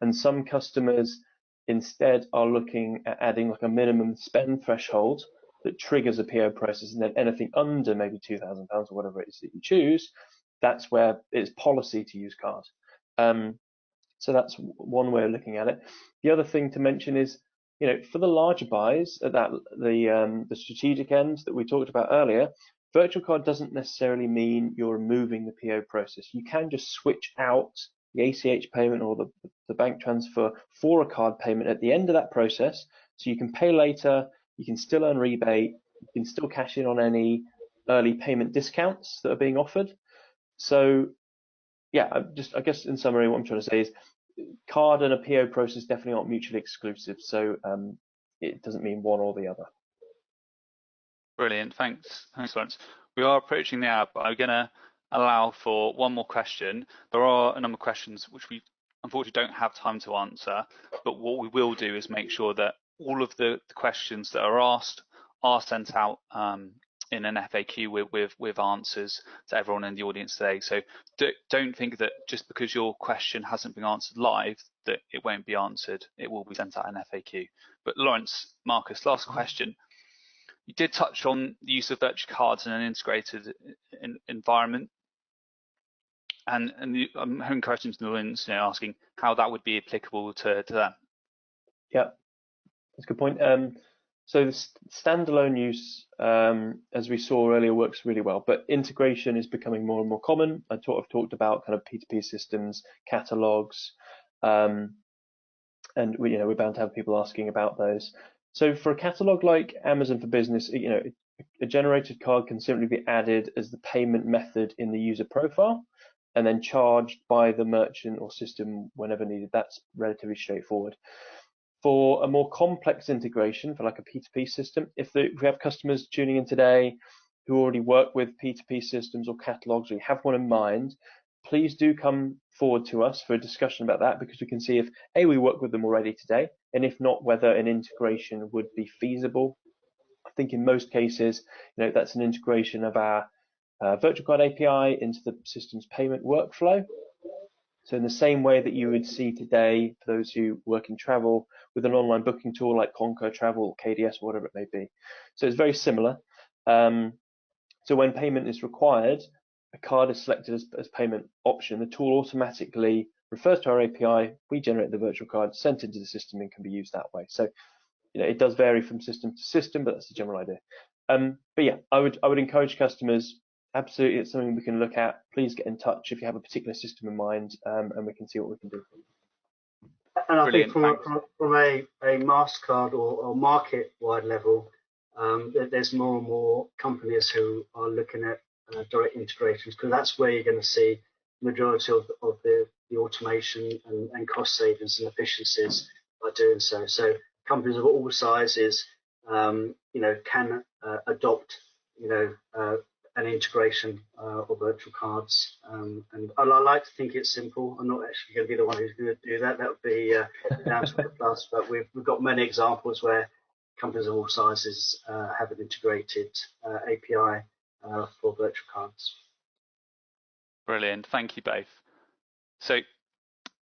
And some customers instead are looking at adding like a minimum spend threshold that triggers a PO process, and then anything under maybe £2,000 or whatever it is that you choose, that's where it's policy to use card. So that's one way of looking at it. The other thing to mention is, for the larger buys at the strategic end that we talked about earlier, virtual card doesn't necessarily mean you're removing the PO process. You can just switch out the ACH payment or the bank transfer for a card payment at the end of that process, so you can pay later, you can still earn rebate, you can still cash in on any early payment discounts that are being offered. So yeah, I guess in summary, what I'm trying to say is card and a PO process definitely aren't mutually exclusive, so it doesn't mean one or the other. Brilliant, thanks Lawrence. We are approaching the hour, but I'm going to allow for one more question. There are a number of questions which we unfortunately don't have time to answer, but what we will do is make sure that all of the questions that are asked are sent out in an FAQ with answers to everyone in the audience today. So don't think that just because your question hasn't been answered live that it won't be answered. It will be sent out in FAQ. But Lawrence, Marcus, last question. You did touch on the use of virtual cards in an integrated environment, and I'm hearing questions in the audience asking how that would be applicable to them. Yeah, that's a good point. So the standalone use, as we saw earlier, works really well, but integration is becoming more and more common. I've talked about kind of P2P systems, catalogs, and we're bound to have people asking about those. So for a catalog like Amazon for Business, a generated card can simply be added as the payment method in the user profile and then charged by the merchant or system whenever needed. That's relatively straightforward. For a more complex integration, for like a P2P system, if we have customers tuning in today who already work with P2P systems or catalogs, or you have one in mind, please do come forward to us for a discussion about that, because we can see if A, we work with them already today, and if not, whether an integration would be feasible. I think in most cases, that's an integration of our virtual card API into the system's payment workflow. So in the same way that you would see today, for those who work in travel, with an online booking tool like Concur Travel or KDS or whatever it may be. So it's very similar. So when payment is required, a card is selected as payment option. The tool automatically refers to our API. We generate the virtual card, sent into the system, and can be used that way. So it does vary from system to system, but that's the general idea. But yeah, I would encourage customers. Absolutely, it's something we can look at. Please get in touch if you have a particular system in mind, and we can see what we can do. And I think from a Mastercard or market-wide level, there's more and more companies who are looking at direct integrations, because that's where you're going to see the majority of the automation and cost savings and efficiencies by doing so. So companies of all sizes, can adopt, an integration of virtual cards, and I like to think it's simple. I'm not actually going to be the one who's going to do that. That would be down to AirPlus, but we've got many examples where companies of all sizes have an integrated API for virtual cards. Brilliant, thank you both. So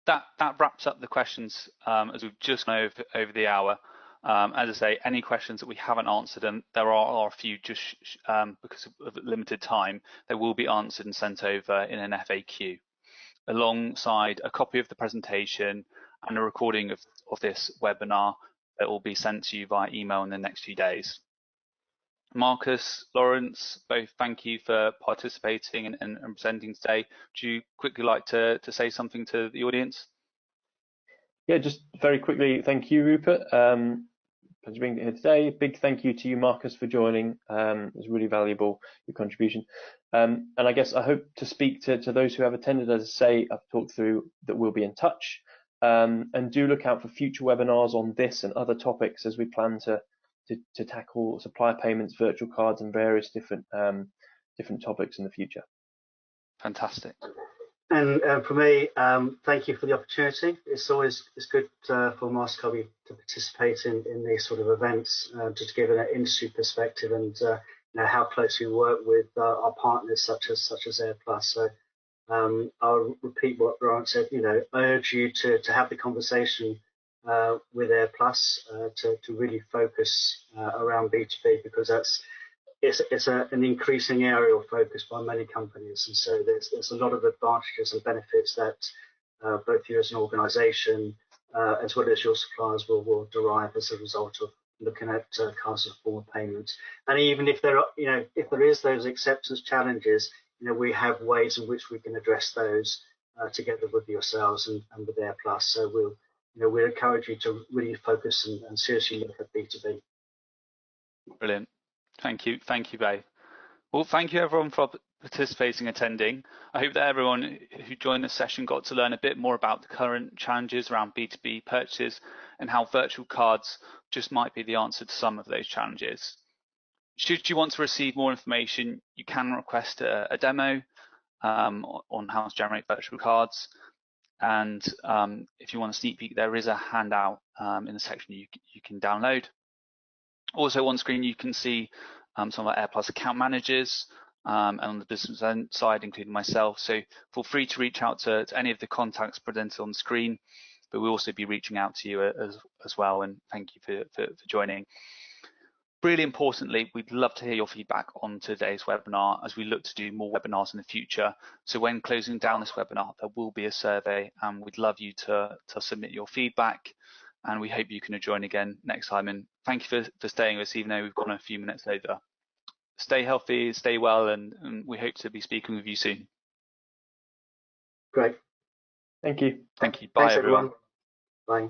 that wraps up the questions as we've just gone over the hour. As I say, any questions that we haven't answered, and there are a few just because of limited time, they will be answered and sent over in an FAQ, alongside a copy of the presentation and a recording of this webinar that will be sent to you via email in the next few days. Marcus, Lawrence, both thank you for participating and presenting today. Would you quickly like to say something to the audience? Yeah, just very quickly, thank you, Rupert. Pleasure being here today. Big thank you to you, Marcus, for joining. It was really valuable, your contribution. And I guess I hope to speak to those who have attended. As I say, I've talked through that we'll be in touch. And do look out for future webinars on this and other topics as we plan to tackle supplier payments, virtual cards, and various different topics in the future. Fantastic. And for me, thank you for the opportunity. It's good for Mastercard to participate in these sort of events, just to give an industry perspective and how closely we work with our partners such as AirPlus. So I'll repeat what Brian said. I urge you to have the conversation with AirPlus to really focus around B2B, because it's an increasing area of focus by many companies, and so there's a lot of advantages and benefits that both you as an organisation as well as your suppliers will derive as a result of looking at cards as a form of payment. And even if there is those acceptance challenges, we have ways in which we can address those together with yourselves and with AirPlus. So we'll encourage you to really focus and seriously look at B2B. Brilliant. Thank you both. Well, thank you everyone for participating and attending. I hope that everyone who joined this session got to learn a bit more about the current challenges around B2B purchases and how virtual cards just might be the answer to some of those challenges. Should you want to receive more information, you can request a demo on how to generate virtual cards. And if you want a sneak peek, there is a handout in the section you can download. Also on screen, you can see some of our AirPlus account managers and on the business side, including myself. So feel free to reach out to any of the contacts presented on the screen, but we'll also be reaching out to you as well. And thank you for joining. Really importantly, we'd love to hear your feedback on today's webinar as we look to do more webinars in the future. So when closing down this webinar, there will be a survey, and we'd love you to submit your feedback. and we hope you can join again next time. And thank you for staying with us, even though we've gone a few minutes over. Stay healthy, stay well, and we hope to be speaking with you soon. Great. Thank you. Thank you. Bye, Thanks, everyone. Bye.